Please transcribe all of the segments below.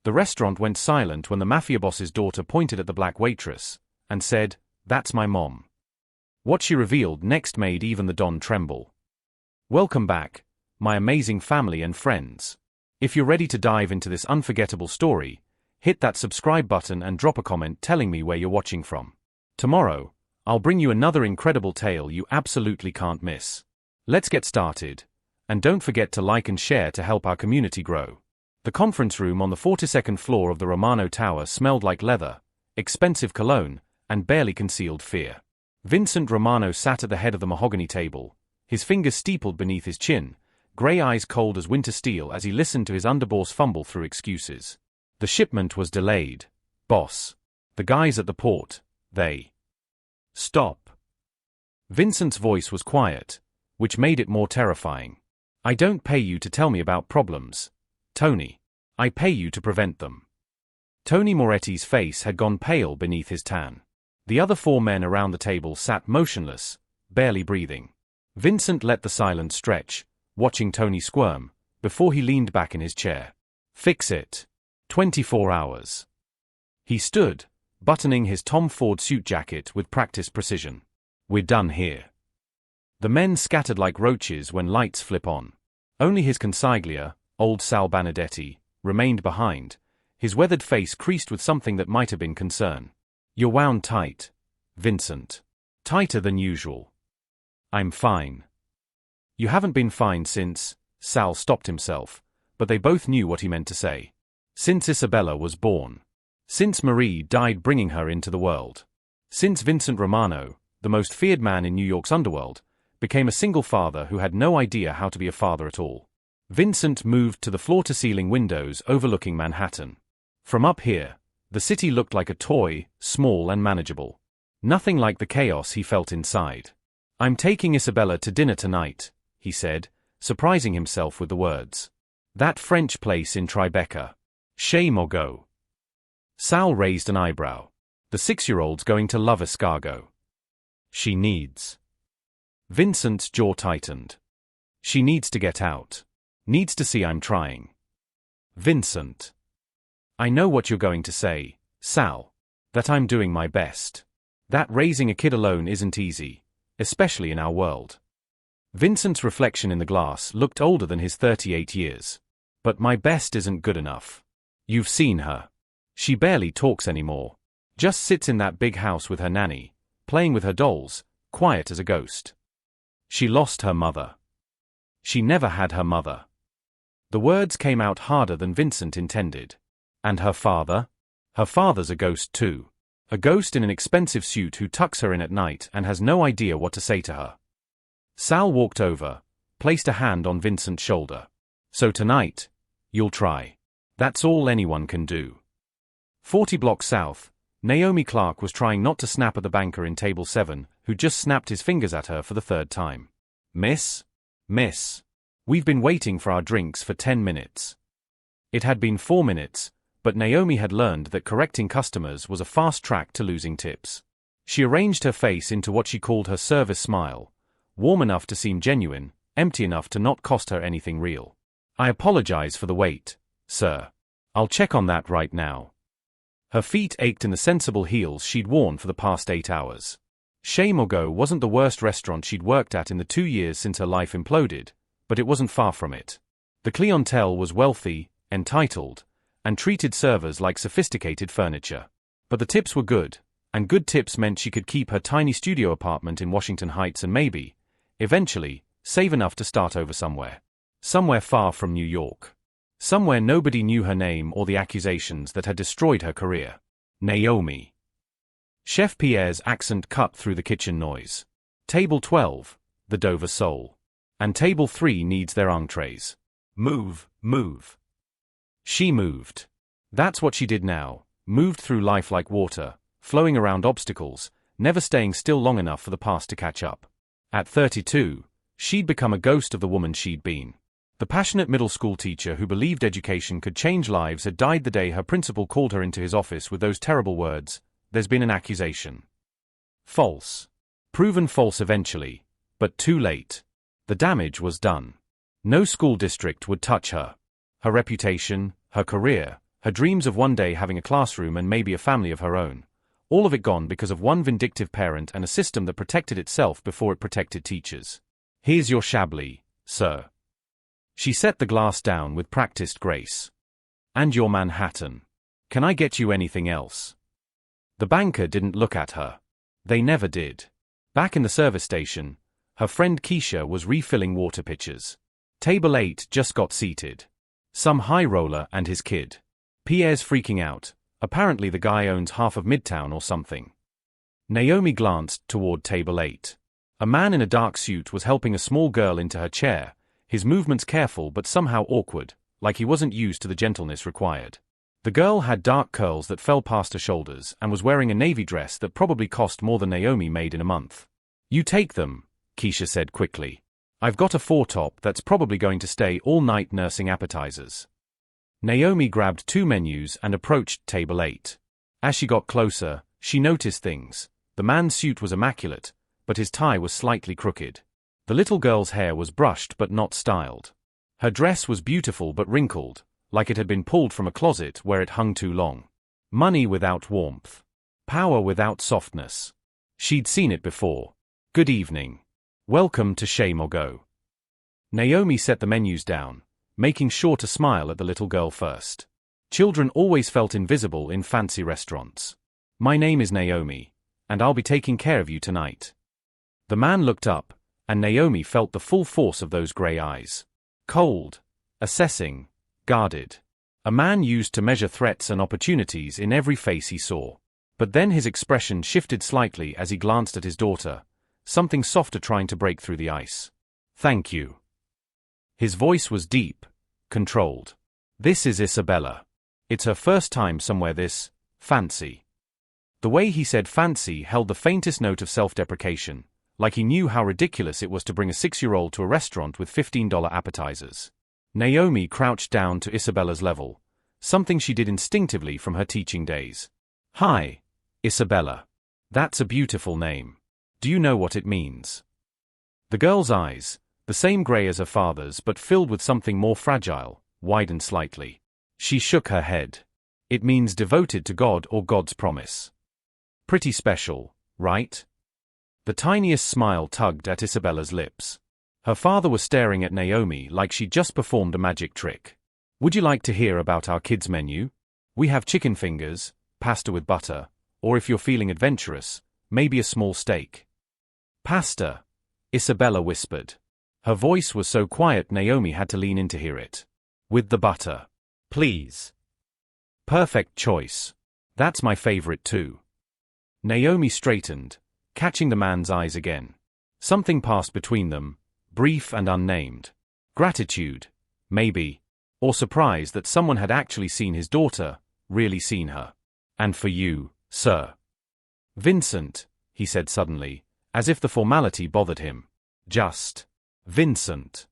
The restaurant went silent when the mafia boss's daughter pointed at the black waitress and said, "That's my mom." What she revealed next made even the Don tremble. Welcome back, my amazing family and friends. If you're ready to dive into this unforgettable story, hit that subscribe button and drop a comment telling me where you're watching from. Tomorrow, I'll bring you another incredible tale you absolutely can't miss. Let's get started, and don't forget to like and share to help our community grow. The conference room on the 42nd floor of the Romano Tower smelled like leather, expensive cologne, and barely concealed fear. Vincent Romano sat at the head of the mahogany table, his fingers steepled beneath his chin, grey eyes cold as winter steel as he listened to his underboss fumble through excuses. The shipment was delayed. Boss. The guys at the port, they. Stop. Vincent's voice was quiet, which made it more terrifying. I don't pay you to tell me about problems, Tony. I pay you to prevent them. Tony Moretti's face had gone pale beneath his tan. The other four men around the table sat motionless, barely breathing. Vincent let the silence stretch, watching Tony squirm, before he leaned back in his chair. Fix it. 24 hours. He stood, buttoning his Tom Ford suit jacket with practiced precision. We're done here. The men scattered like roaches when lights flip on. Only his consigliere, old Sal Benedetti, remained behind, his weathered face creased with something that might have been concern. You're wound tight, Vincent. Tighter than usual. I'm fine. You haven't been fine since, Sal stopped himself, but they both knew what he meant to say. Since Isabella was born. Since Marie died bringing her into the world. Since Vincent Romano, the most feared man in New York's underworld, became a single father who had no idea how to be a father at all. Vincent moved to the floor-to-ceiling windows overlooking Manhattan. From up here, the city looked like a toy, small and manageable. Nothing like the chaos he felt inside. I'm taking Isabella to dinner tonight, he said, surprising himself with the words. That French place in Tribeca. Shame or go? Sal raised an eyebrow. The 6-year-old's going to love escargot. She needs. Vincent's jaw tightened. She needs to get out. Needs to see I'm trying. Vincent. I know what you're going to say, Sal. That I'm doing my best. That raising a kid alone isn't easy, especially in our world. Vincent's reflection in the glass looked older than his 38 years. But my best isn't good enough. You've seen her. She barely talks anymore. Just sits in that big house with her nanny, playing with her dolls, quiet as a ghost. She lost her mother. She never had her mother. The words came out harder than Vincent intended. And her father? Her father's a ghost too. A ghost in an expensive suit who tucks her in at night and has no idea what to say to her. Sal walked over, placed a hand on Vincent's shoulder. So tonight, you'll try. That's all anyone can do. 40 blocks south, Naomi Clark was trying not to snap at the banker in table 7, who just snapped his fingers at her for the 3rd time. Miss? We've been waiting for our drinks for 10 minutes. It had been 4 minutes, but Naomi had learned that correcting customers was a fast track to losing tips. She arranged her face into what she called her service smile, warm enough to seem genuine, empty enough to not cost her anything real. I apologize for the wait, sir. I'll check on that right now. Her feet ached in the sensible heels she'd worn for the past 8 hours. Chez Morgot wasn't the worst restaurant she'd worked at in the 2 years since her life imploded, but it wasn't far from it. The clientele was wealthy, entitled, and treated servers like sophisticated furniture. But the tips were good, and good tips meant she could keep her tiny studio apartment in Washington Heights and maybe, eventually, save enough to start over somewhere. Somewhere far from New York. Somewhere nobody knew her name or the accusations that had destroyed her career. Naomi. Chef Pierre's accent cut through the kitchen noise. Table 12, the Dover Soul. And table 3 needs their entrees. Move. She moved. That's what she did now, moved through life like water, flowing around obstacles, never staying still long enough for the past to catch up. At 32, she'd become a ghost of the woman she'd been. The passionate middle school teacher who believed education could change lives had died the day her principal called her into his office with those terrible words, "There's been an accusation." False. Proven false eventually, but too late. The damage was done. No school district would touch her. Her reputation, her career, her dreams of one day having a classroom and maybe a family of her own. All of it gone because of one vindictive parent and a system that protected itself before it protected teachers. "Here's your Chablis, sir." She set the glass down with practiced grace. "And your Manhattan. Can I get you anything else?" The banker didn't look at her. They never did. Back in the service station, her friend Keisha was refilling water pitchers. Table 8 just got seated. Some high roller and his kid. Pierre's freaking out. Apparently the guy owns half of Midtown or something. Naomi glanced toward table 8. A man in a dark suit was helping a small girl into her chair, his movements careful but somehow awkward, like he wasn't used to the gentleness required. The girl had dark curls that fell past her shoulders and was wearing a navy dress that probably cost more than Naomi made in a month. "You take them," Keisha said quickly. "I've got a four-top that's probably going to stay all night nursing appetizers." Naomi grabbed 2 menus and approached table 8. As she got closer, she noticed things. The man's suit was immaculate, but his tie was slightly crooked. The little girl's hair was brushed but not styled. Her dress was beautiful but wrinkled, like it had been pulled from a closet where it hung too long. Money without warmth. Power without softness. She'd seen it before. "Good evening. Welcome to Shame or Go." Naomi set the menus down, making sure to smile at the little girl first. Children always felt invisible in fancy restaurants. "My name is Naomi, and I'll be taking care of you tonight." The man looked up, and Naomi felt the full force of those gray eyes. Cold, assessing, guarded. A man used to measure threats and opportunities in every face he saw. But then his expression shifted slightly as he glanced at his daughter, something softer trying to break through the ice. "Thank you." His voice was deep, controlled. "This is Isabella. It's her first time somewhere this fancy." The way he said fancy held the faintest note of self-deprecation, like he knew how ridiculous it was to bring a 6-year-old to a restaurant with $15 appetizers. Naomi crouched down to Isabella's level, something she did instinctively from her teaching days. "Hi, Isabella. That's a beautiful name. Do you know what it means?" The girl's eyes, the same gray as her father's but filled with something more fragile, widened slightly. She shook her head. "It means devoted to God or God's promise." "Pretty special, right?" The tiniest smile tugged at Isabella's lips. Her father was staring at Naomi like she'd just performed a magic trick. "Would you like to hear about our kids' menu? We have chicken fingers, pasta with butter, or if you're feeling adventurous, maybe a small steak." "Pasta," Isabella whispered. Her voice was so quiet Naomi had to lean in to hear it. "With the butter, please." "Perfect choice. That's my favorite too." Naomi straightened, catching the man's eyes again. Something passed between them, brief and unnamed. Gratitude, maybe, or surprise that someone had actually seen his daughter, really seen her. "And for you, sir." "Vincent," he said suddenly, as if the formality bothered him. "Just Vincent."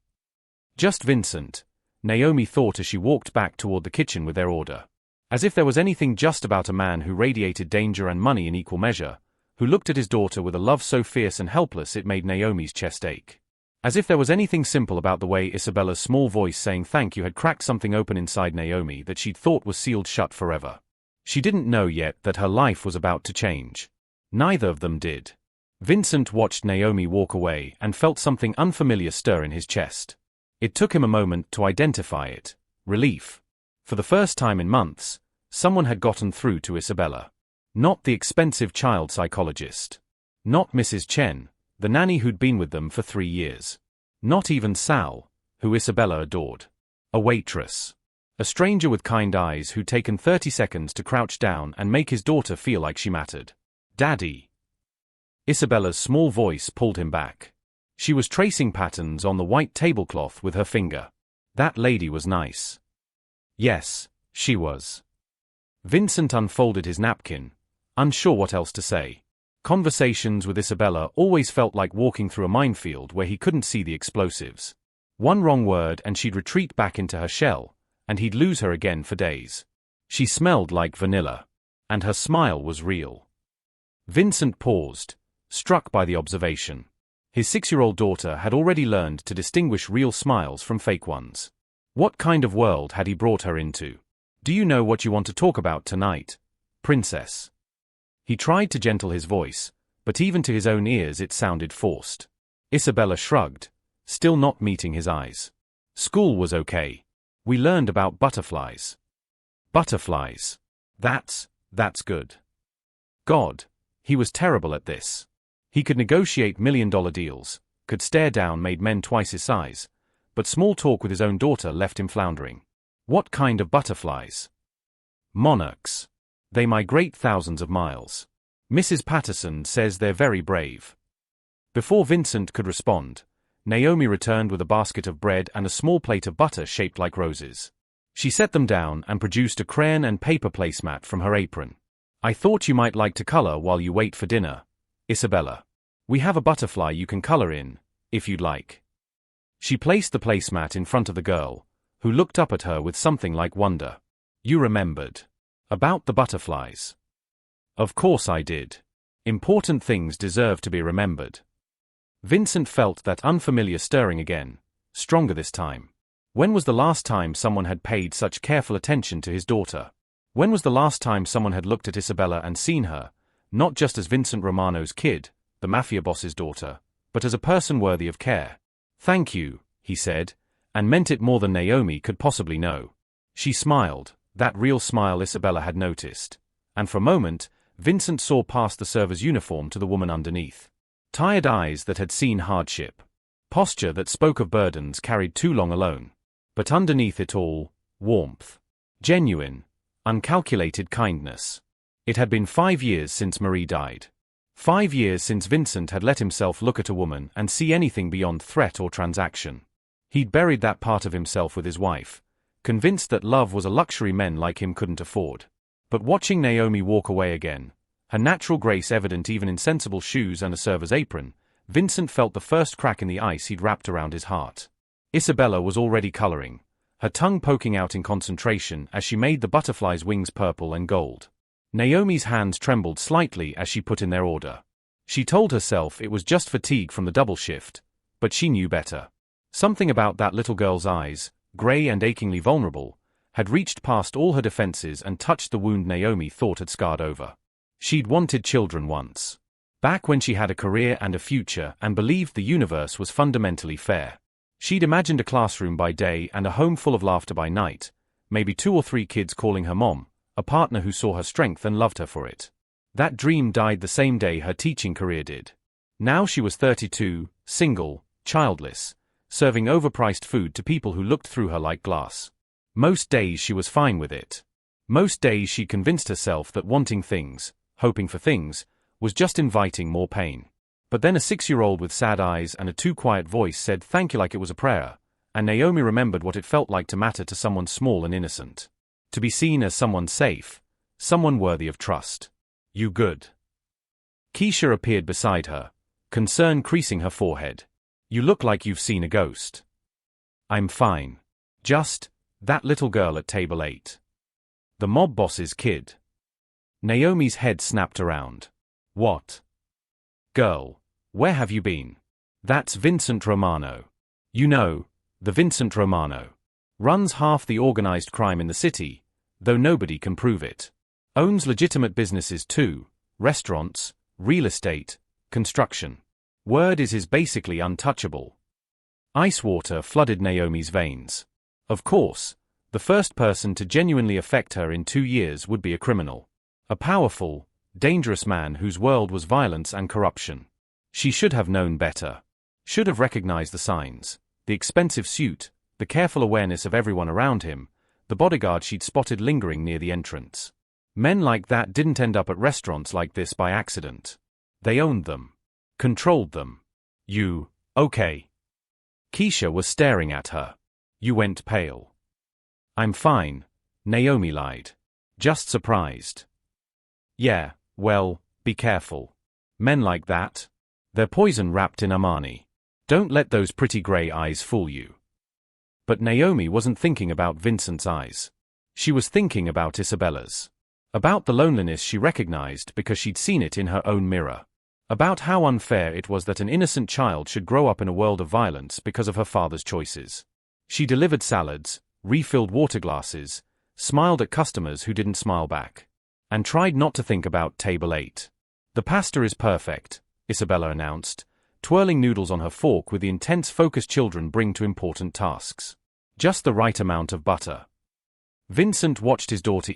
Just Vincent, Naomi thought as she walked back toward the kitchen with their order. As if there was anything just about a man who radiated danger and money in equal measure, who looked at his daughter with a love so fierce and helpless it made Naomi's chest ache. As if there was anything simple about the way Isabella's small voice saying thank you had cracked something open inside Naomi that she'd thought was sealed shut forever. She didn't know yet that her life was about to change. Neither of them did. Vincent watched Naomi walk away and felt something unfamiliar stir in his chest. It took him a moment to identify it. Relief. For the first time in months, someone had gotten through to Isabella. Not the expensive child psychologist. Not Mrs. Chen, the nanny who'd been with them for 3 years. Not even Sal, who Isabella adored. A waitress. A stranger with kind eyes who'd taken 30 seconds to crouch down and make his daughter feel like she mattered. "Daddy." Isabella's small voice pulled him back. She was tracing patterns on the white tablecloth with her finger. That lady was nice. Yes, she was. Vincent unfolded his napkin, unsure what else to say. Conversations with Isabella always felt like walking through a minefield where he couldn't see the explosives. One wrong word and she'd retreat back into her shell, and he'd lose her again for days. She smelled like vanilla. And her smile was real. Vincent paused, struck by the observation. His 6-year-old daughter had already learned to distinguish real smiles from fake ones. What kind of world had he brought her into? Do you know what you want to talk about tonight, princess? He tried to gentle his voice, but even to his own ears it sounded forced. Isabella shrugged, still not meeting his eyes. School was okay. We learned about butterflies. Butterflies. That's good. God, he was terrible at this. He could negotiate million-dollar deals, could stare down made men twice his size, but small talk with his own daughter left him floundering. What kind of butterflies? Monarchs. They migrate thousands of miles. Mrs. Patterson says they're very brave. Before Vincent could respond, Naomi returned with a basket of bread and a small plate of butter shaped like roses. She set them down and produced a crayon and paper placemat from her apron. I thought you might like to color while you wait for dinner, Isabella. We have a butterfly you can color in, if you'd like. She placed the placemat in front of the girl, who looked up at her with something like wonder. You remembered. About the butterflies. Of course I did. Important things deserve to be remembered. Vincent felt that unfamiliar stirring again, stronger this time. When was the last time someone had paid such careful attention to his daughter? When was the last time someone had looked at Isabella and seen her, not just as Vincent Romano's kid, the mafia boss's daughter, but as a person worthy of care? Thank you, he said, and meant it more than Naomi could possibly know. She smiled, that real smile Isabella had noticed, and for a moment, Vincent saw past the server's uniform to the woman underneath. Tired eyes that had seen hardship. Posture that spoke of burdens carried too long alone. But underneath it all, warmth. Genuine, uncalculated kindness. It had been 5 years since Marie died. 5 years since Vincent had let himself look at a woman and see anything beyond threat or transaction. He'd buried that part of himself with his wife, convinced that love was a luxury men like him couldn't afford. But watching Naomi walk away again, her natural grace evident even in sensible shoes and a server's apron, Vincent felt the first crack in the ice he'd wrapped around his heart. Isabella was already coloring, her tongue poking out in concentration as she made the butterfly's wings purple and gold. Naomi's hands trembled slightly as she put in their order. She told herself it was just fatigue from the double shift, but she knew better. Something about that little girl's eyes, grey and achingly vulnerable, had reached past all her defenses and touched the wound Naomi thought had scarred over. She'd wanted children once. Back when she had a career and a future and believed the universe was fundamentally fair. She'd imagined a classroom by day and a home full of laughter by night, maybe 2 or 3 kids calling her mom, a partner who saw her strength and loved her for it. That dream died the same day her teaching career did. Now she was 32, single, childless, serving overpriced food to people who looked through her like glass. Most days she was fine with it. Most days she convinced herself that wanting things, hoping for things, was just inviting more pain. But then a 6-year-old with sad eyes and a too quiet voice said thank you like it was a prayer, and Naomi remembered what it felt like to matter to someone small and innocent. To be seen as someone safe, someone worthy of trust. You good? Keisha appeared beside her, concern creasing her forehead. You look like you've seen a ghost. I'm fine. Just that little girl at table 8. The mob boss's kid. Naomi's head snapped around. What? Girl, where have you been? That's Vincent Romano. You know, the Vincent Romano. Runs half the organized crime in the city, though nobody can prove it. Owns legitimate businesses too, restaurants, real estate, construction. Word is he's basically untouchable. Ice water flooded Naomi's veins. Of course, the first person to genuinely affect her in 2 years would be a criminal. A powerful, dangerous man whose world was violence and corruption. She should have known better. Should have recognized the signs, the expensive suit, the careful awareness of everyone around him, the bodyguard she'd spotted lingering near the entrance. Men like that didn't end up at restaurants like this by accident. They owned them. Controlled them. You, okay? Keisha was staring at her. You went pale. I'm fine, Naomi lied. Just surprised. Yeah, well, be careful. Men like that? They're poison wrapped in Armani. Don't let those pretty grey eyes fool you. But Naomi wasn't thinking about Vincent's eyes. She was thinking about Isabella's. About the loneliness she recognized because she'd seen it in her own mirror. About how unfair it was that an innocent child should grow up in a world of violence because of her father's choices. She delivered salads, refilled water glasses, smiled at customers who didn't smile back, and tried not to think about table 8. "The pasta is perfect," Isabella announced, twirling noodles on her fork with the intense focus children bring to important tasks. "Just the right amount of butter." Vincent watched his daughter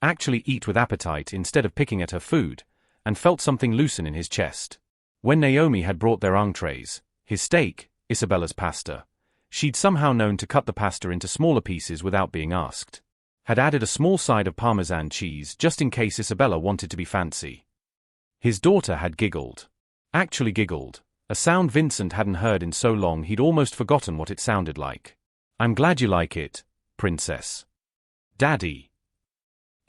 actually eat with appetite instead of picking at her food, and felt something loosen in his chest. When Naomi had brought their entrees, his steak, Isabella's pasta, she'd somehow known to cut the pasta into smaller pieces without being asked. Had added a small side of Parmesan cheese just in case Isabella wanted to be fancy. His daughter had giggled. Actually giggled, a sound Vincent hadn't heard in so long he'd almost forgotten what it sounded like. "I'm glad you like it, princess." "Daddy."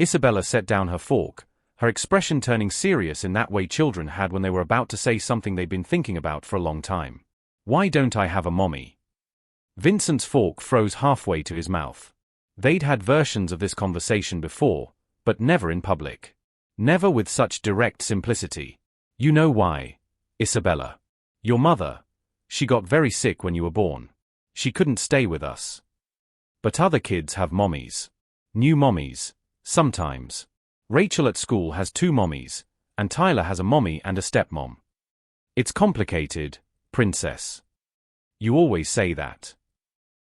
Isabella set down her fork, her expression turning serious in that way children had when they were about to say something they'd been thinking about for a long time. "Why don't I have a mommy?" Vincent's fork froze halfway to his mouth. They'd had versions of this conversation before, but never in public. Never with such direct simplicity. "You know why, Isabella. Your mother, she got very sick when you were born. She couldn't stay with us. But other kids have mommies. New mommies, sometimes. Rachel at school has 2 mommies, and Tyler has a mommy and a stepmom. It's complicated, princess. You always say that."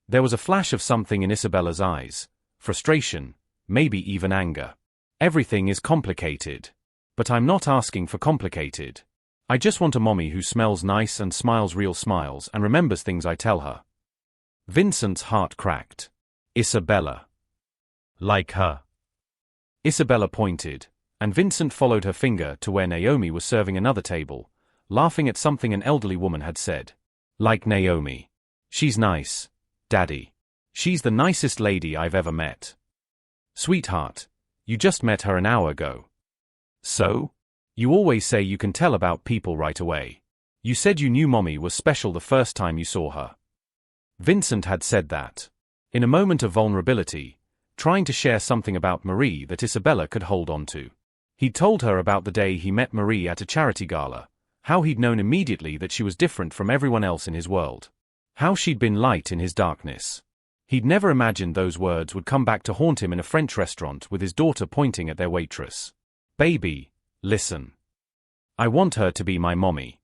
There was a flash of something in Isabella's eyes, frustration, maybe even anger. "Everything is complicated. But I'm not asking for complicated. I just want a mommy who smells nice and smiles real smiles and remembers things I tell her." Vincent's heart cracked. "Isabella. Like her." Isabella pointed, and Vincent followed her finger to where Naomi was serving another table, laughing at something an elderly woman had said. "Like Naomi. She's nice, Daddy. She's the nicest lady I've ever met." "Sweetheart, you just met her an hour ago." "So? You always say you can tell about people right away. You said you knew Mommy was special the first time you saw her." Vincent had said that. In a moment of vulnerability, trying to share something about Marie that Isabella could hold on to. He'd told her about the day he met Marie at a charity gala, how he'd known immediately that she was different from everyone else in his world. How she'd been light in his darkness. He'd never imagined those words would come back to haunt him in a French restaurant with his daughter pointing at their waitress. "Baby, listen. I want her to be my mommy."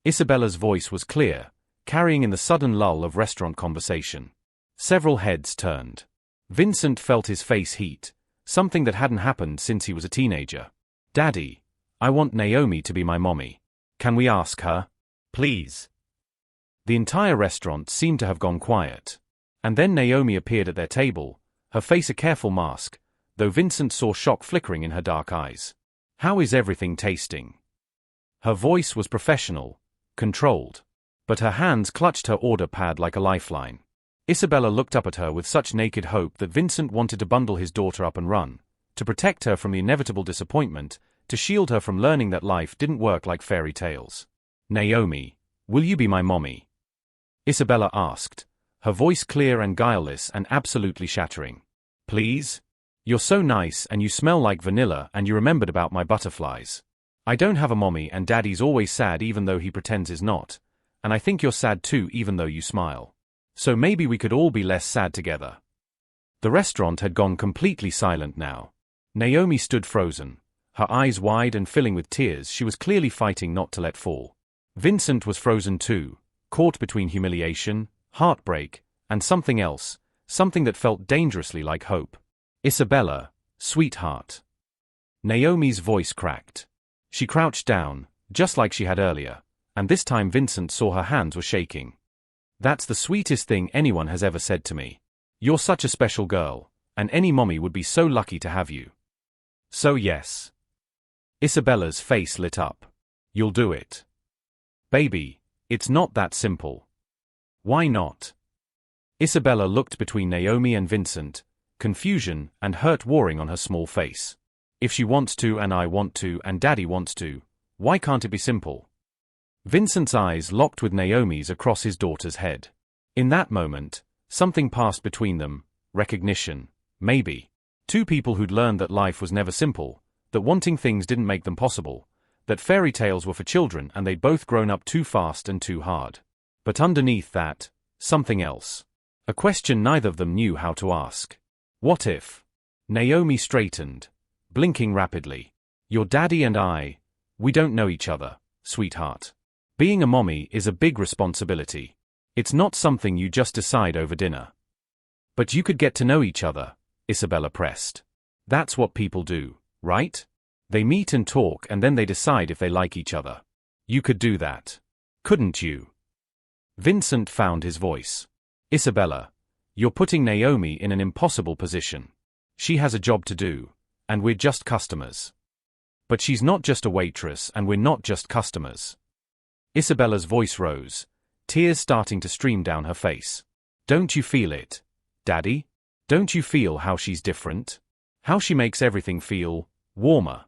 Isabella's voice was clear, carrying in the sudden lull of restaurant conversation. Several heads turned. Vincent felt his face heat, something that hadn't happened since he was a teenager. "Daddy, I want Naomi to be my mommy. Can we ask her? Please?" The entire restaurant seemed to have gone quiet. And then Naomi appeared at their table, her face a careful mask, though Vincent saw shock flickering in her dark eyes. "How is everything tasting?" Her voice was professional, controlled. But her hands clutched her order pad like a lifeline. Isabella looked up at her with such naked hope that Vincent wanted to bundle his daughter up and run, to protect her from the inevitable disappointment, to shield her from learning that life didn't work like fairy tales. "Naomi, will you be my mommy?" Isabella asked, her voice clear and guileless and absolutely shattering. "Please? You're so nice and you smell like vanilla and you remembered about my butterflies. I don't have a mommy and Daddy's always sad even though he pretends he's not, and I think you're sad too even though you smile. So maybe we could all be less sad together." The restaurant had gone completely silent now. Naomi stood frozen, her eyes wide and filling with tears she was clearly fighting not to let fall. Vincent was frozen too, caught between humiliation, heartbreak, and something else, something that felt dangerously like hope. "Isabella, sweetheart." Naomi's voice cracked. She crouched down, just like she had earlier, and this time Vincent saw her hands were shaking. "That's the sweetest thing anyone has ever said to me. You're such a special girl, and any mommy would be so lucky to have you." "So yes." Isabella's face lit up. "You'll do it." "Baby, it's not that simple." "Why not?" Isabella looked between Naomi and Vincent, confusion and hurt warring on her small face. "If she wants to and I want to and Daddy wants to, why can't it be simple?" Vincent's eyes locked with Naomi's across his daughter's head. In that moment, something passed between them, recognition, maybe. Two people who'd learned that life was never simple, that wanting things didn't make them possible, that fairy tales were for children and they'd both grown up too fast and too hard. But underneath that, something else. A question neither of them knew how to ask. What if? Naomi straightened, blinking rapidly. Your daddy and I, we don't know each other, sweetheart. Being a mommy is a big responsibility. It's not something you just decide over dinner. But you could get to know each other, Isabella pressed. That's what people do, right? They meet and talk and then they decide if they like each other. You could do that. Couldn't you? Vincent found his voice. Isabella, you're putting Naomi in an impossible position. She has a job to do, and we're just customers. But she's not just a waitress and we're not just customers. Isabella's voice rose, tears starting to stream down her face. Don't you feel it, Daddy? Don't you feel how she's different? How she makes everything feel warmer?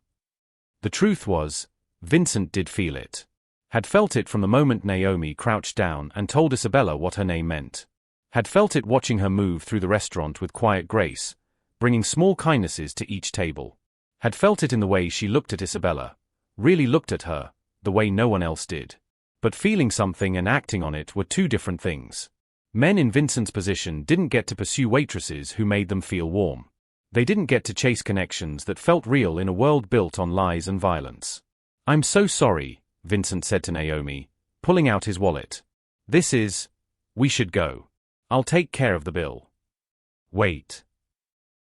The truth was, Vincent did feel it. Had felt it from the moment Naomi crouched down and told Isabella what her name meant. Had felt it watching her move through the restaurant with quiet grace, bringing small kindnesses to each table. Had felt it in the way she looked at Isabella, really looked at her, the way no one else did. But feeling something and acting on it were two different things. Men in Vincent's position didn't get to pursue waitresses who made them feel warm. They didn't get to chase connections that felt real in a world built on lies and violence. I'm so sorry, Vincent said to Naomi, pulling out his wallet. We should go. I'll take care of the bill. Wait.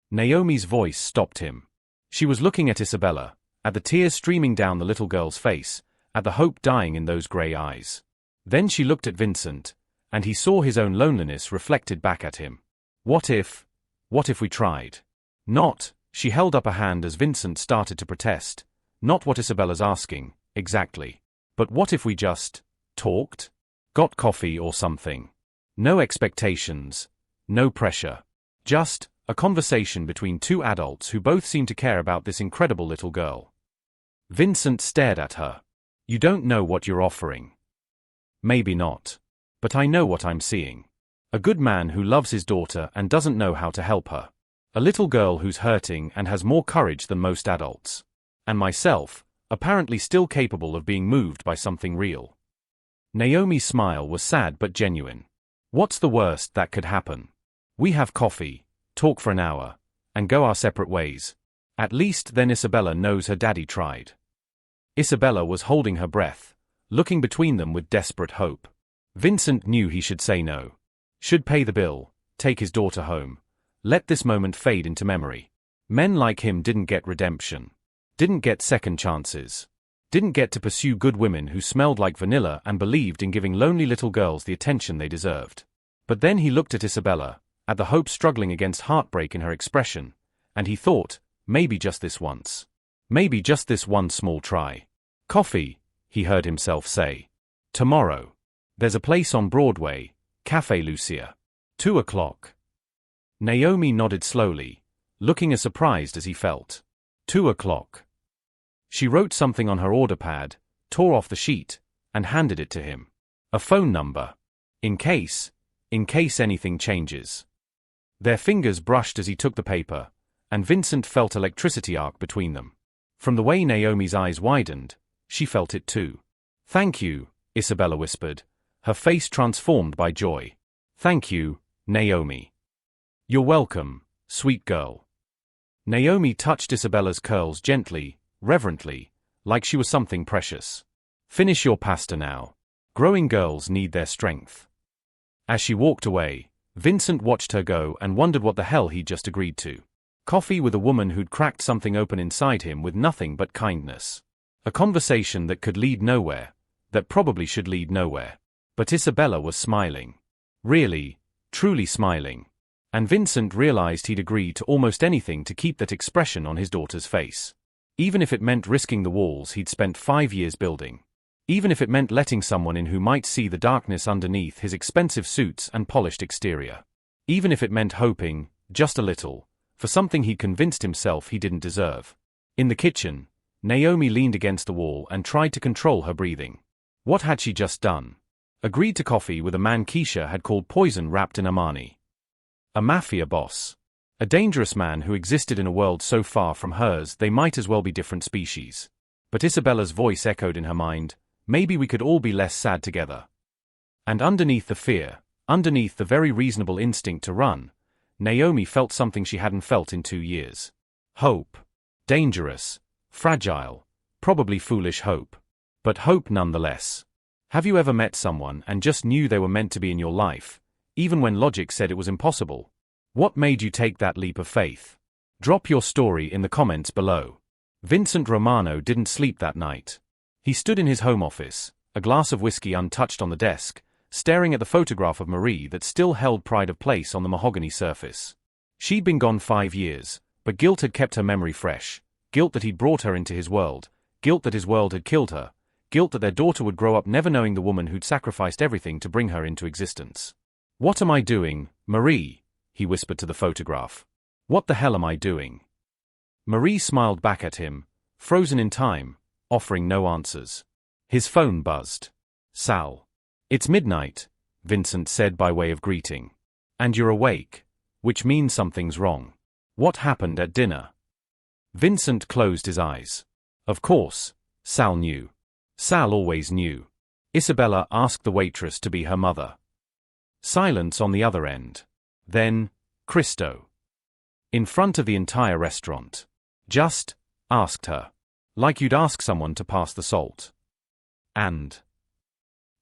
Naomi's voice stopped him. She was looking at Isabella, at the tears streaming down the little girl's face, at the hope dying in those grey eyes. Then she looked at Vincent, and he saw his own loneliness reflected back at him. What if we tried? Not, she held up a hand as Vincent started to protest, not what Isabella's asking, exactly. But what if we just talked? Got coffee or something? No expectations, no pressure. Just a conversation between two adults who both seemed to care about this incredible little girl. Vincent stared at her. You don't know what you're offering. Maybe not. But I know what I'm seeing. A good man who loves his daughter and doesn't know how to help her. A little girl who's hurting and has more courage than most adults. And myself, apparently still capable of being moved by something real. Naomi's smile was sad but genuine. What's the worst that could happen? We have coffee, talk for an hour, and go our separate ways. At least then Isabella knows her daddy tried. Isabella was holding her breath, looking between them with desperate hope. Vincent knew he should say no. Should pay the bill, take his daughter home, let this moment fade into memory. Men like him didn't get redemption. Didn't get second chances. Didn't get to pursue good women who smelled like vanilla and believed in giving lonely little girls the attention they deserved. But then he looked at Isabella, at the hope struggling against heartbreak in her expression, and he thought, maybe just this once. Maybe just this one small try. Coffee, he heard himself say. Tomorrow. There's a place on Broadway, Café Lucia. 2:00. Naomi nodded slowly, looking as surprised as he felt. 2:00. She wrote something on her order pad, tore off the sheet, and handed it to him. A phone number. In case anything changes. Their fingers brushed as he took the paper, and Vincent felt electricity arc between them. From the way Naomi's eyes widened, she felt it too. Thank you, Isabella whispered, her face transformed by joy. Thank you, Naomi. You're welcome, sweet girl. Naomi touched Isabella's curls gently, reverently, like she was something precious. Finish your pasta now. Growing girls need their strength. As she walked away, Vincent watched her go and wondered what the hell he'd just agreed to. Coffee with a woman who'd cracked something open inside him with nothing but kindness. A conversation that could lead nowhere, that probably should lead nowhere. But Isabella was smiling. Really, truly smiling. And Vincent realized he'd agreed to almost anything to keep that expression on his daughter's face. Even if it meant risking the walls he'd spent 5 years building. Even if it meant letting someone in who might see the darkness underneath his expensive suits and polished exterior. Even if it meant hoping, just a little, for something he'd convinced himself he didn't deserve. In the kitchen, Naomi leaned against the wall and tried to control her breathing. What had she just done? Agreed to coffee with a man Keisha had called poison wrapped in Armani. A mafia boss. A dangerous man who existed in a world so far from hers they might as well be different species. But Isabella's voice echoed in her mind, maybe we could all be less sad together. And underneath the fear, underneath the very reasonable instinct to run, Naomi felt something she hadn't felt in 2 years. Hope. Dangerous. Fragile. Probably foolish hope. But hope nonetheless. Have you ever met someone and just knew they were meant to be in your life, even when logic said it was impossible? What made you take that leap of faith? Drop your story in the comments below. Vincent Romano didn't sleep that night. He stood in his home office, a glass of whiskey untouched on the desk, staring at the photograph of Marie that still held pride of place on the mahogany surface. She'd been gone 5 years, but guilt had kept her memory fresh, guilt that he'd brought her into his world, guilt that his world had killed her, guilt that their daughter would grow up never knowing the woman who'd sacrificed everything to bring her into existence. "What am I doing, Marie?" he whispered to the photograph. "What the hell am I doing?" Marie smiled back at him, frozen in time, offering no answers. His phone buzzed. "Sal. It's midnight," Vincent said by way of greeting. "And you're awake, which means something's wrong. What happened at dinner?" Vincent closed his eyes. Of course, Sal knew. Sal always knew. Isabella asked the waitress to be her mother. Silence on the other end. Then, Cristo. In front of the entire restaurant. Just asked her. Like you'd ask someone to pass the salt. And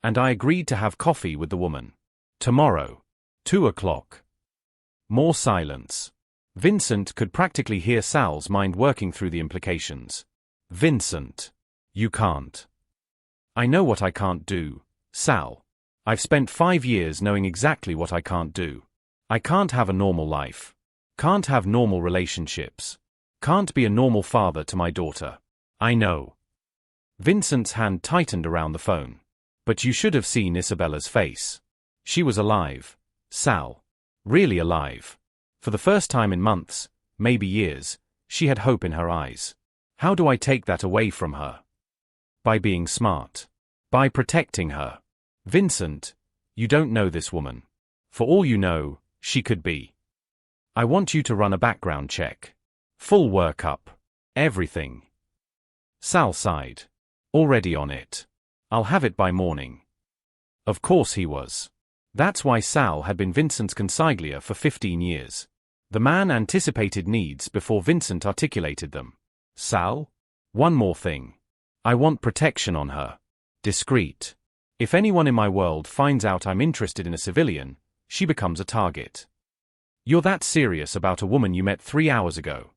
I agreed to have coffee with the woman. Tomorrow. 2 o'clock. More silence. Vincent could practically hear Sal's mind working through the implications. "Vincent. You can't." "I know what I can't do, Sal. I've spent 5 years knowing exactly what I can't do. I can't have a normal life. Can't have normal relationships. Can't be a normal father to my daughter. I know." Vincent's hand tightened around the phone. But you should have seen Isabella's face. She was alive, Sal. Really alive. For the first time in months, maybe years, she had hope in her eyes. How do I take that away from her? By being smart. By protecting her. Vincent, you don't know this woman. For all you know, she could be. I want you to run a background check. Full workup. Everything. Sal sighed. Already on it. I'll have it by morning. Of course he was. That's why Sal had been Vincent's consigliere for 15 years. The man anticipated needs before Vincent articulated them. Sal? One more thing. I want protection on her. Discreet. If anyone in my world finds out I'm interested in a civilian, she becomes a target. You're that serious about a woman you met 3 hours ago?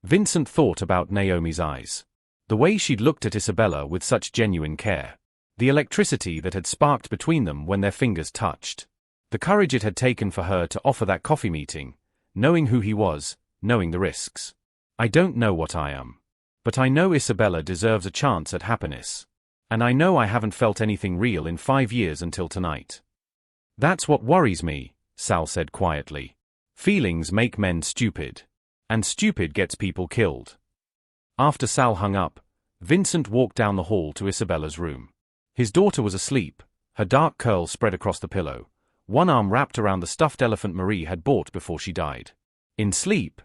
Vincent thought about Naomi's eyes. The way she'd looked at Isabella with such genuine care. The electricity that had sparked between them when their fingers touched. The courage it had taken for her to offer that coffee meeting, knowing who he was, knowing the risks. I don't know what I am. But I know Isabella deserves a chance at happiness. And I know I haven't felt anything real in 5 years until tonight. That's what worries me, Sal said quietly. Feelings make men stupid. And stupid gets people killed. After Sal hung up, Vincent walked down the hall to Isabella's room. His daughter was asleep, her dark curls spread across the pillow, one arm wrapped around the stuffed elephant Marie had bought before she died. In sleep,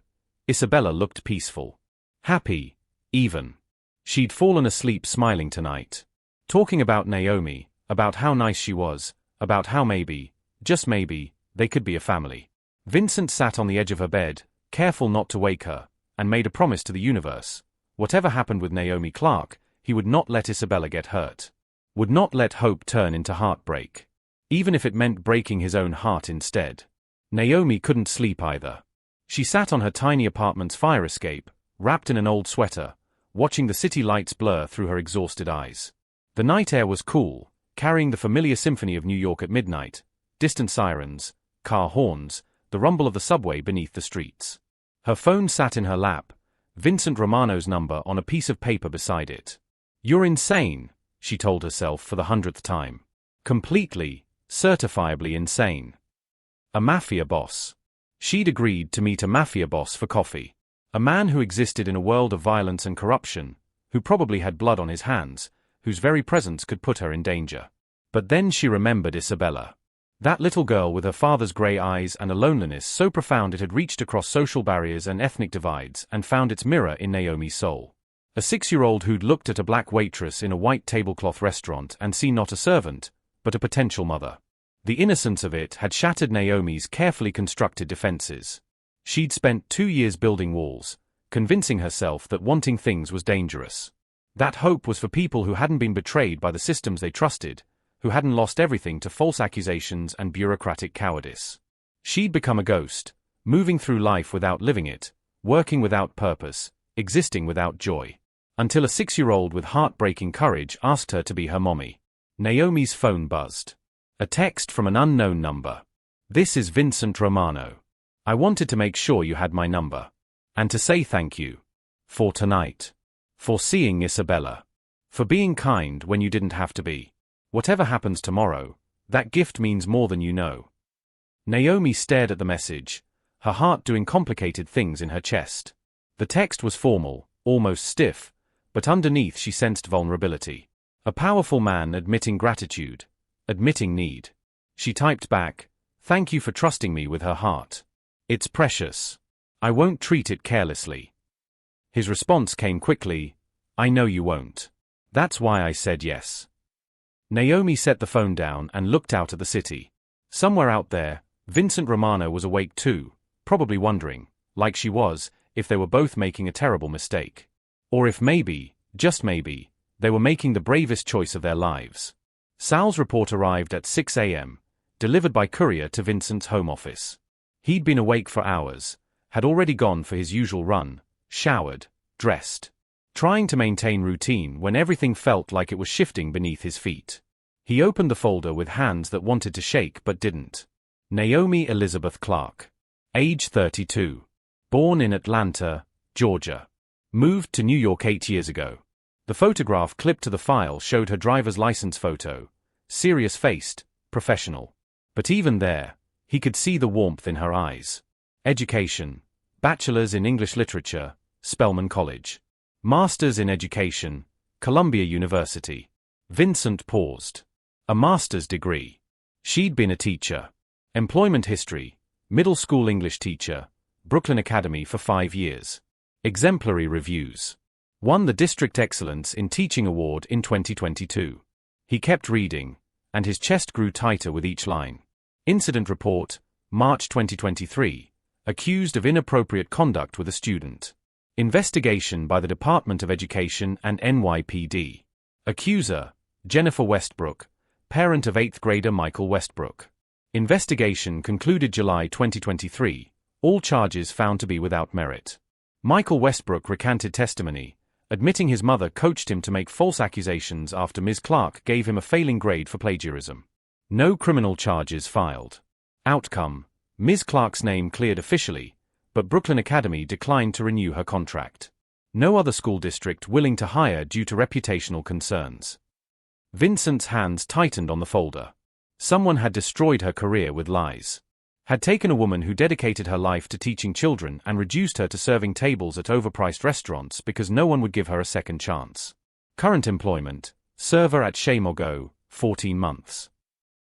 Isabella looked peaceful. Happy, even. She'd fallen asleep smiling tonight. Talking about Naomi, about how nice she was, about how maybe, just maybe, they could be a family. Vincent sat on the edge of her bed, careful not to wake her, and made a promise to the universe. Whatever happened with Naomi Clark, he would not let Isabella get hurt. Would not let hope turn into heartbreak. Even if it meant breaking his own heart instead. Naomi couldn't sleep either. She sat on her tiny apartment's fire escape, wrapped in an old sweater, watching the city lights blur through her exhausted eyes. The night air was cool, carrying the familiar symphony of New York at midnight, distant sirens, car horns, the rumble of the subway beneath the streets. Her phone sat in her lap, Vincent Romano's number on a piece of paper beside it. You're insane, she told herself for the 100th time. Completely, certifiably insane. A mafia boss. She'd agreed to meet a mafia boss for coffee. A man who existed in a world of violence and corruption, who probably had blood on his hands, whose very presence could put her in danger. But then she remembered Isabella. That little girl with her father's grey eyes and a loneliness so profound it had reached across social barriers and ethnic divides and found its mirror in Naomi's soul. A 6-year-old who'd looked at a black waitress in a white tablecloth restaurant and seen not a servant, but a potential mother. The innocence of it had shattered Naomi's carefully constructed defenses. She'd spent 2 years building walls, convincing herself that wanting things was dangerous. That hope was for people who hadn't been betrayed by the systems they trusted, who hadn't lost everything to false accusations and bureaucratic cowardice. She'd become a ghost, moving through life without living it, working without purpose, existing without joy. Until a 6-year-old with heartbreaking courage asked her to be her mommy. Naomi's phone buzzed. A text from an unknown number. "This is Vincent Romano. I wanted to make sure you had my number. And to say thank you. For tonight. For seeing Isabella. For being kind when you didn't have to be. Whatever happens tomorrow, that gift means more than you know." Naomi stared at the message, her heart doing complicated things in her chest. The text was formal, almost stiff, but underneath she sensed vulnerability. A powerful man admitting gratitude, admitting need. She typed back, "Thank you for trusting me with her heart. It's precious. I won't treat it carelessly." His response came quickly, "I know you won't. That's why I said yes." Naomi set the phone down and looked out at the city. Somewhere out there, Vincent Romano was awake too, probably wondering, like she was, if they were both making a terrible mistake. Or if maybe, just maybe, they were making the bravest choice of their lives. Sal's report arrived at 6 a.m., delivered by courier to Vincent's home office. He'd been awake for hours, had already gone for his usual run, showered, dressed, trying to maintain routine when everything felt like it was shifting beneath his feet. He opened the folder with hands that wanted to shake but didn't. Naomi Elizabeth Clark. Age 32. Born in Atlanta, Georgia. Moved to New York 8 years ago. The photograph clipped to the file showed her driver's license photo, serious-faced, professional. But even there, he could see the warmth in her eyes. Education. Bachelor's in English Literature, Spelman College. Master's in Education, Columbia University. Vincent paused. A master's degree. She'd been a teacher. Employment history. Middle school English teacher, Brooklyn Academy for 5 years. Exemplary reviews. Won the District Excellence in Teaching Award in 2022. He kept reading, and his chest grew tighter with each line. Incident report, March 2023. Accused of inappropriate conduct with a student. Investigation by the Department of Education and NYPD. Accuser, Jennifer Westbrook, parent of 8th grader Michael Westbrook. Investigation concluded July 2023, all charges found to be without merit. Michael Westbrook recanted testimony, admitting his mother coached him to make false accusations after Ms. Clark gave him a failing grade for plagiarism. No criminal charges filed. Outcome: Ms. Clark's name cleared officially, but Brooklyn Academy declined to renew her contract. No other school district willing to hire due to reputational concerns. Vincent's hands tightened on the folder. Someone had destroyed her career with lies. Had taken a woman who dedicated her life to teaching children and reduced her to serving tables at overpriced restaurants because no one would give her a second chance. Current employment: server at Chez Mogo, 14 months.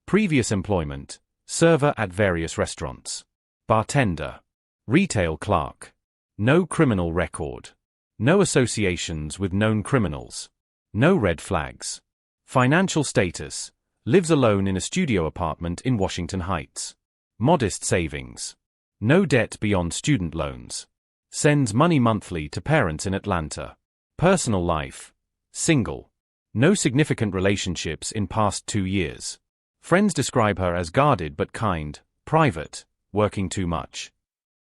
Previous employment: server at various restaurants. Bartender. Retail clerk. No criminal record. No associations with known criminals. No red flags. Financial status: lives alone in a studio apartment in Washington Heights. Modest savings. No debt beyond student loans. Sends money monthly to parents in Atlanta. Personal life: single. No significant relationships in past 2 years. Friends describe her as guarded but kind, private, working too much.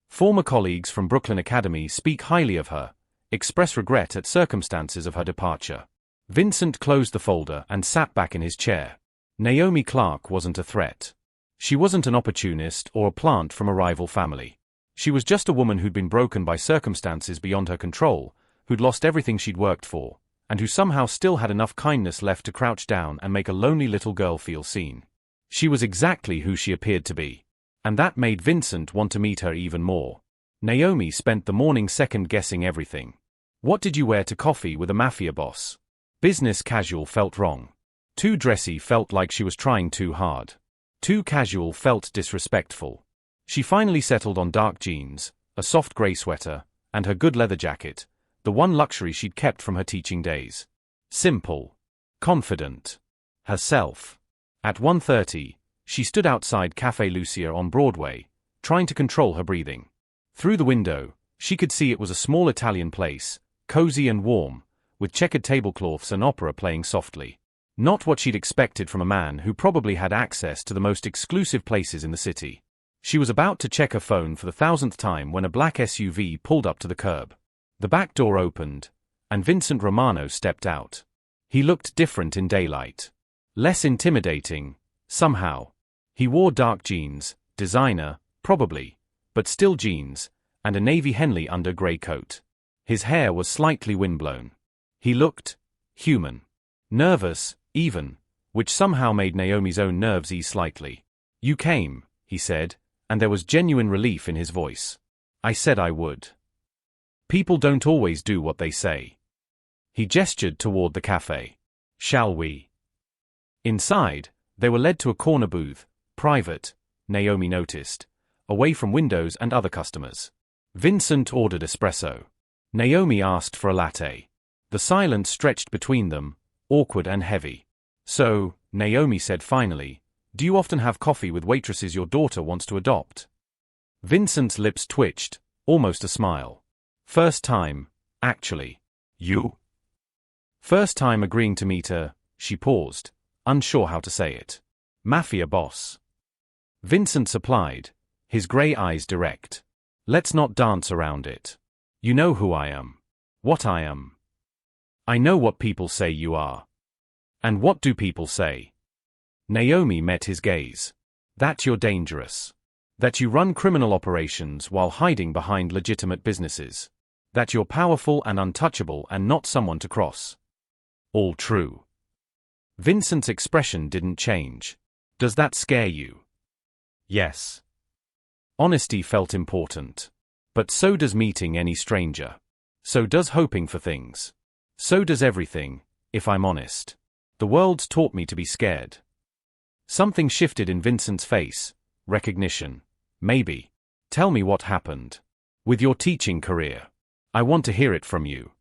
Former colleagues from Brooklyn Academy speak highly of her, express regret at circumstances of her departure. Vincent closed the folder and sat back in his chair. Naomi Clark wasn't a threat. She wasn't an opportunist or a plant from a rival family. She was just a woman who'd been broken by circumstances beyond her control, who'd lost everything she'd worked for, and who somehow still had enough kindness left to crouch down and make a lonely little girl feel seen. She was exactly who she appeared to be. And that made Vincent want to meet her even more. Naomi spent the morning second-guessing everything. What did you wear to coffee with a mafia boss? Business casual felt wrong. Too dressy felt like she was trying too hard. Too casual felt disrespectful. She finally settled on dark jeans, a soft grey sweater, and her good leather jacket, the one luxury she'd kept from her teaching days. Simple. Confident. Herself. At 1:30, She stood outside Café Lucia on Broadway, trying to control her breathing. Through the window, she could see it was a small Italian place, cozy and warm, with checkered tablecloths and opera playing softly. Not what she'd expected from a man who probably had access to the most exclusive places in the city. She was about to check her phone for the 1,000th time when a black SUV pulled up to the curb. The back door opened, and Vincent Romano stepped out. He looked different in daylight. Less intimidating, somehow. He wore dark jeans, designer, probably, but still jeans, and a navy Henley under grey coat. His hair was slightly windblown. He looked human. Nervous, even, which somehow made Naomi's own nerves ease slightly. "You came," he said, and there was genuine relief in his voice. "I said I would. People don't always do what they say." He gestured toward the cafe. "Shall we?" Inside, they were led to a corner booth, private, Naomi noticed, away from windows and other customers. Vincent ordered espresso. Naomi asked for a latte. The silence stretched between them, awkward and heavy. "So," Naomi said finally, "do you often have coffee with waitresses your daughter wants to adopt?" Vincent's lips twitched, almost a smile. "First time, actually." "You?" "First time agreeing to meet her," she paused, unsure how to say it. "Mafia boss." Vincent supplied, his grey eyes direct. "Let's not dance around it. You know who I am. What I am. I know what people say you are." "And what do people say?" Naomi met his gaze. "That you're dangerous. That you run criminal operations while hiding behind legitimate businesses. That you're powerful and untouchable and not someone to cross." "All true." Vincent's expression didn't change. "Does that scare you?" "Yes." Honesty felt important. But so does meeting any stranger. So does hoping for things. So does everything, if I'm honest. The world's taught me to be scared. Something shifted in Vincent's face. Recognition. "Maybe. Tell me what happened. With your teaching career. I want to hear it from you."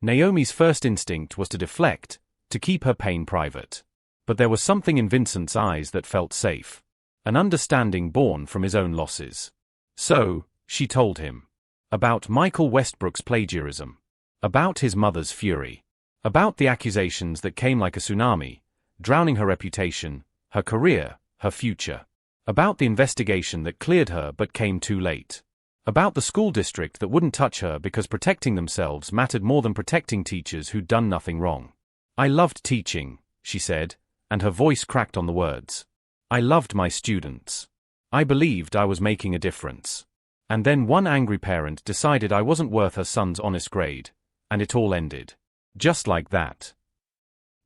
Naomi's first instinct was to deflect, to keep her pain private. But there was something in Vincent's eyes that felt safe. An understanding born from his own losses. "So," she told him. About Michael Westbrook's plagiarism. About his mother's fury. About the accusations that came like a tsunami, drowning her reputation, her career, her future. About the investigation that cleared her but came too late. About the school district that wouldn't touch her because protecting themselves mattered more than protecting teachers who'd done nothing wrong. "I loved teaching," she said, and her voice cracked on the words. "I loved my students. I believed I was making a difference. And then one angry parent decided I wasn't worth her son's honest grade, and it all ended. Just like that."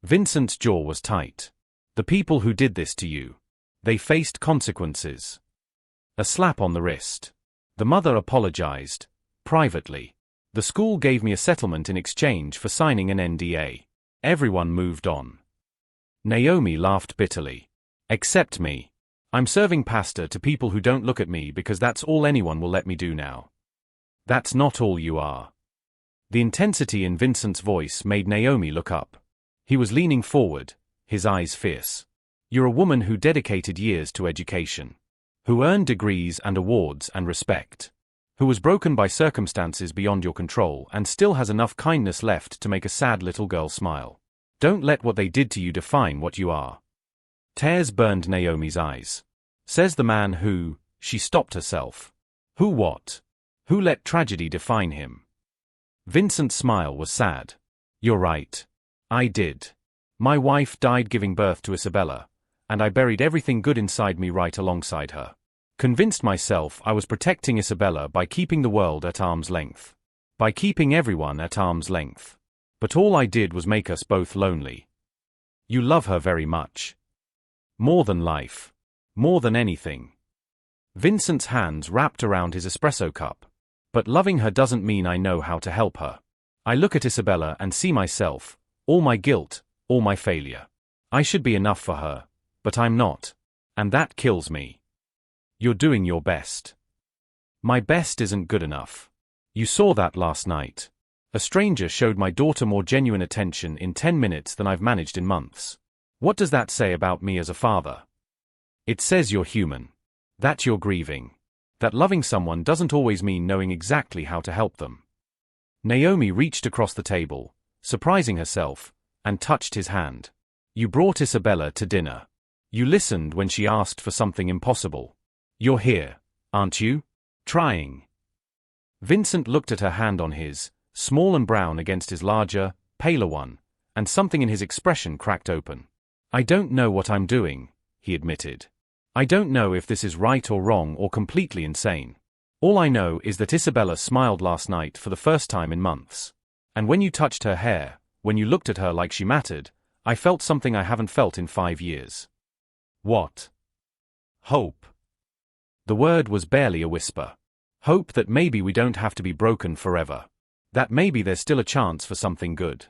Vincent's jaw was tight. "The people who did this to you. They faced consequences." A slap on the wrist. "The mother apologized. Privately. The school gave me a settlement in exchange for signing an NDA. Everyone moved on." Naomi laughed bitterly. "Except me. I'm serving pasta to people who don't look at me because that's all anyone will let me do now." "That's not all you are." The intensity in Vincent's voice made Naomi look up. He was leaning forward, his eyes fierce. "You're a woman who dedicated years to education. Who earned degrees and awards and respect. Who was broken by circumstances beyond your control and still has enough kindness left to make a sad little girl smile. Don't let what they did to you define what you are." Tears burned Naomi's eyes. Says the man who, she stopped herself. Who what? Who let tragedy define him? Vincent's smile was sad. "You're right. I did. My wife died giving birth to Isabella, and I buried everything good inside me right alongside her. Convinced myself I was protecting Isabella by keeping the world at arm's length. By keeping everyone at arm's length. But all I did was make us both lonely. You love her very much. More than life. More than anything." Vincent's hands wrapped around his espresso cup. "But loving her doesn't mean I know how to help her. I look at Isabella and see myself, all my guilt, all my failure. I should be enough for her, but I'm not. And that kills me." "You're doing your best." "My best isn't good enough. You saw that last night. A stranger showed my daughter more genuine attention in 10 minutes than I've managed in months. What does that say about me as a father?" It says you're human. That you're grieving. That loving someone doesn't always mean knowing exactly how to help them. Naomi reached across the table, surprising herself, and touched his hand. You brought Isabella to dinner. You listened when she asked for something impossible. You're here, aren't you? Trying. Vincent looked at her hand on his, small and brown against his larger, paler one, and something in his expression cracked open. I don't know what I'm doing, he admitted. I don't know if this is right or wrong or completely insane. All I know is that Isabella smiled last night for the first time in months. And when you touched her hair, when you looked at her like she mattered, I felt something I haven't felt in 5 years. What? Hope. The word was barely a whisper. Hope that maybe we don't have to be broken forever. That maybe there's still a chance for something good.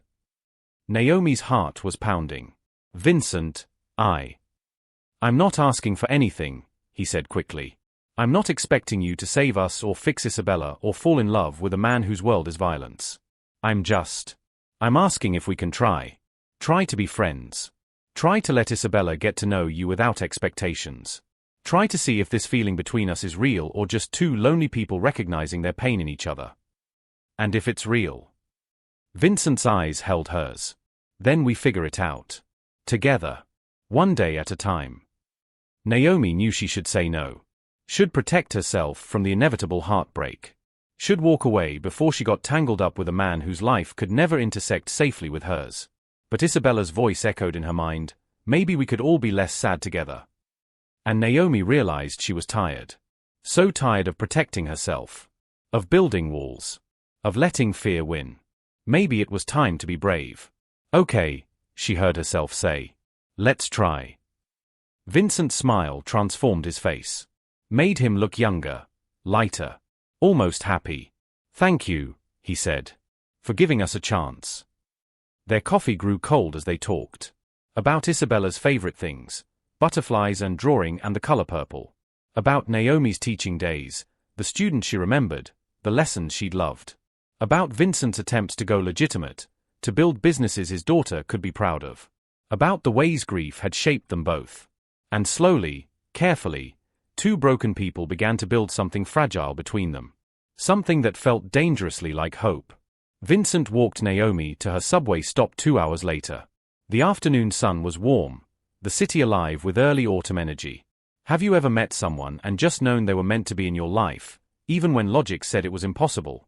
Naomi's heart was pounding. Vincent, I'm not asking for anything, he said quickly. I'm not expecting you to save us or fix Isabella or fall in love with a man whose world is violence. I'm asking if we can try. Try to be friends. Try to let Isabella get to know you without expectations. Try to see if this feeling between us is real or just two lonely people recognizing their pain in each other. And if it's real. Vincent's eyes held hers. Then we figure it out. Together. One day at a time. Naomi knew she should say no. Should protect herself from the inevitable heartbreak. Should walk away before she got tangled up with a man whose life could never intersect safely with hers. But Isabella's voice echoed in her mind, maybe we could all be less sad together. And Naomi realized she was tired. So tired of protecting herself. Of building walls. Of letting fear win. Maybe it was time to be brave. Okay, she heard herself say. Let's try. Vincent's smile transformed his face. Made him look younger, lighter, almost happy. Thank you, he said, for giving us a chance. Their coffee grew cold as they talked. About Isabella's favorite things, butterflies and drawing and the color purple. About Naomi's teaching days, the students she remembered, the lessons she'd loved. About Vincent's attempts to go legitimate, to build businesses his daughter could be proud of. About the ways grief had shaped them both. And slowly, carefully, two broken people began to build something fragile between them. Something that felt dangerously like hope. Vincent walked Naomi to her subway stop 2 hours later. The afternoon sun was warm, the city alive with early autumn energy. Have you ever met someone and just known they were meant to be in your life, even when logic said it was impossible?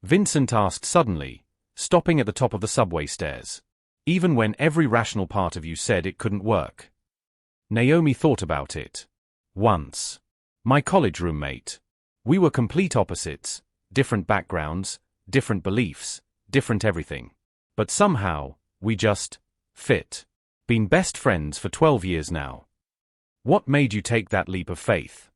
Vincent asked suddenly, stopping at the top of the subway stairs. Even when every rational part of you said it couldn't work. Naomi thought about it. Once. My college roommate. We were complete opposites, different backgrounds, different beliefs, different everything. But somehow, we just fit. Been best friends for 12 years now. What made you take that leap of faith?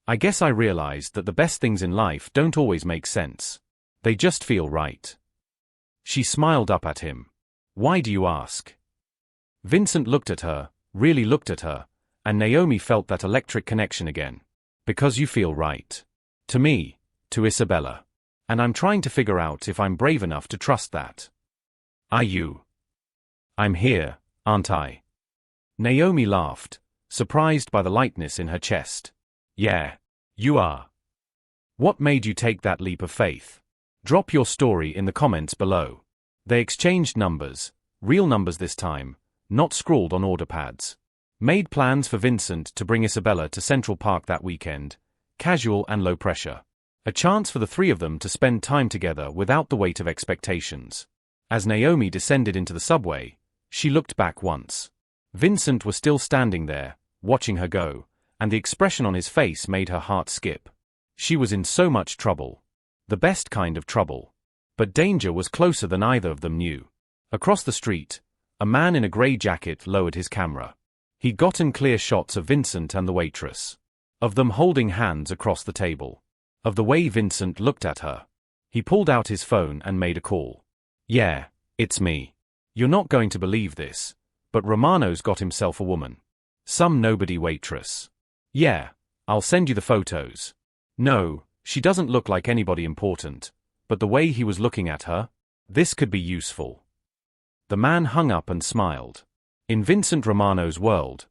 I guess I realized that the best things in life don't always make sense. They just feel right. She smiled up at him. Why do you ask? Vincent looked at her, really looked at her, and Naomi felt that electric connection again. Because you feel right. To me, to Isabella. And I'm trying to figure out if I'm brave enough to trust that. Are you? I'm here, aren't I? Naomi laughed, surprised by the lightness in her chest. Yeah, you are. What made you take that leap of faith? Drop your story in the comments below. They exchanged numbers, real numbers this time, not scrawled on order pads. Made plans for Vincent to bring Isabella to Central Park that weekend, casual and low pressure. A chance for the three of them to spend time together without the weight of expectations. As Naomi descended into the subway, she looked back once. Vincent was still standing there, watching her go, and the expression on his face made her heart skip. She was in so much trouble. The best kind of trouble. But danger was closer than either of them knew. Across the street, a man in a grey jacket lowered his camera. He'd gotten clear shots of Vincent and the waitress. Of them holding hands across the table. Of the way Vincent looked at her. He pulled out his phone and made a call. Yeah, it's me. You're not going to believe this, but Romano's got himself a woman. Some nobody waitress. Yeah, I'll send you the photos. No, she doesn't look like anybody important, but the way he was looking at her, this could be useful. The man hung up and smiled. In Vincent Romano's world,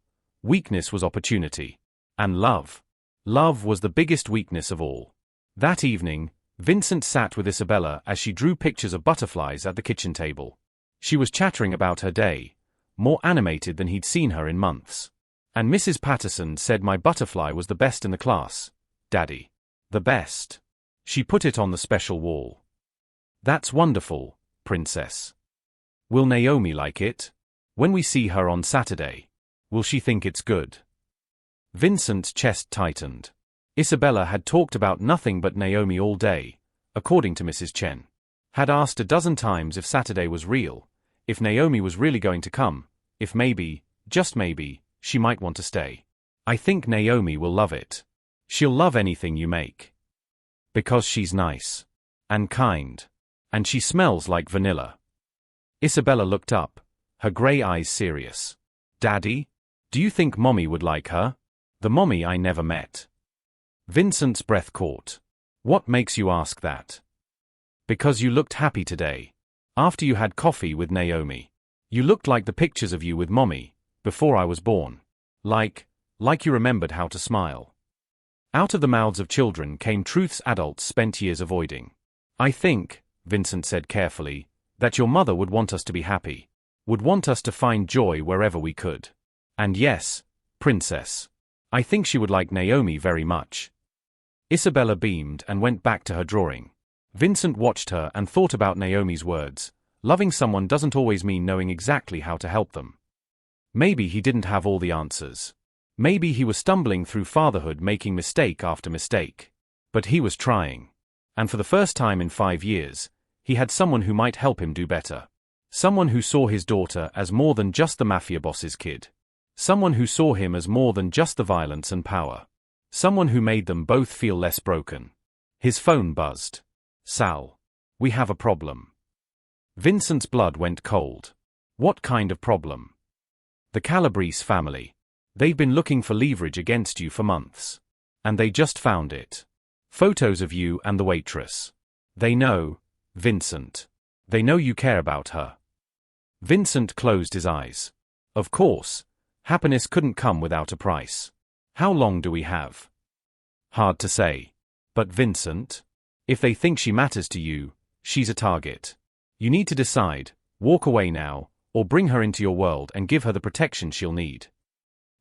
Weakness was opportunity. And love. Love was the biggest weakness of all. That evening, Vincent sat with Isabella as she drew pictures of butterflies at the kitchen table. She was chattering about her day, more animated than he'd seen her in months. And Mrs. Patterson said my butterfly was the best in the class, Daddy. The best. She put it on the special wall. That's wonderful, Princess. Will Naomi like it? When we see her on Saturday, will she think it's good? Vincent's chest tightened. Isabella had talked about nothing but Naomi all day, according to Mrs. Chen. Had asked a dozen times if Saturday was real, if Naomi was really going to come, if maybe, just maybe, she might want to stay. I think Naomi will love it. She'll love anything you make. Because she's nice. And kind. And she smells like vanilla. Isabella looked up, her grey eyes serious. Daddy? Do you think Mommy would like her? The Mommy I never met. Vincent's breath caught. What makes you ask that? Because you looked happy today. After you had coffee with Naomi. You looked like the pictures of you with Mommy, before I was born. Like you remembered how to smile. Out of the mouths of children came truths adults spent years avoiding. I think, Vincent said carefully, that your mother would want us to be happy. Would want us to find joy wherever we could. And yes, Princess. I think she would like Naomi very much. Isabella beamed and went back to her drawing. Vincent watched her and thought about Naomi's words. Loving someone doesn't always mean knowing exactly how to help them. Maybe he didn't have all the answers. Maybe he was stumbling through fatherhood making mistake after mistake. But he was trying. And for the first time in 5 years, he had someone who might help him do better. Someone who saw his daughter as more than just the mafia boss's kid. Someone who saw him as more than just the violence and power. Someone who made them both feel less broken. His phone buzzed. Sal. We have a problem. Vincent's blood went cold. What kind of problem? The Calabrese family. They've been looking for leverage against you for months. And they just found it. Photos of you and the waitress. They know, Vincent. They know you care about her. Vincent closed his eyes. Of course. Happiness couldn't come without a price. How long do we have? Hard to say. But Vincent? If they think she matters to you, she's a target. You need to decide, walk away now, or bring her into your world and give her the protection she'll need.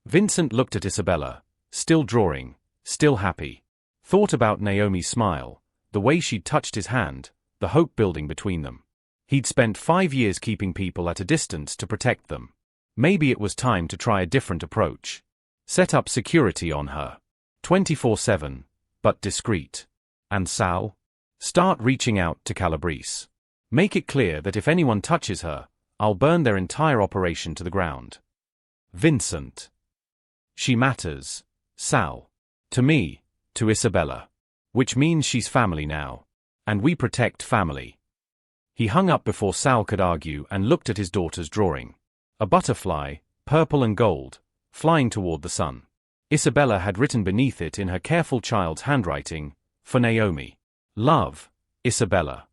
Vincent looked at Isabella, still drawing, still happy. Thought about Naomi's smile, the way she'd touched his hand, the hope building between them. He'd spent 5 years keeping people at a distance to protect them. Maybe it was time to try a different approach. Set up security on her. 24/7, but discreet. And Sal? Start reaching out to Calabrese. Make it clear that if anyone touches her, I'll burn their entire operation to the ground. Vincent. She matters, Sal. To me, to Isabella. Which means she's family now. And we protect family. He hung up before Sal could argue and looked at his daughter's drawing. A butterfly, purple and gold, flying toward the sun. Isabella had written beneath it in her careful child's handwriting, for Naomi. Love, Isabella.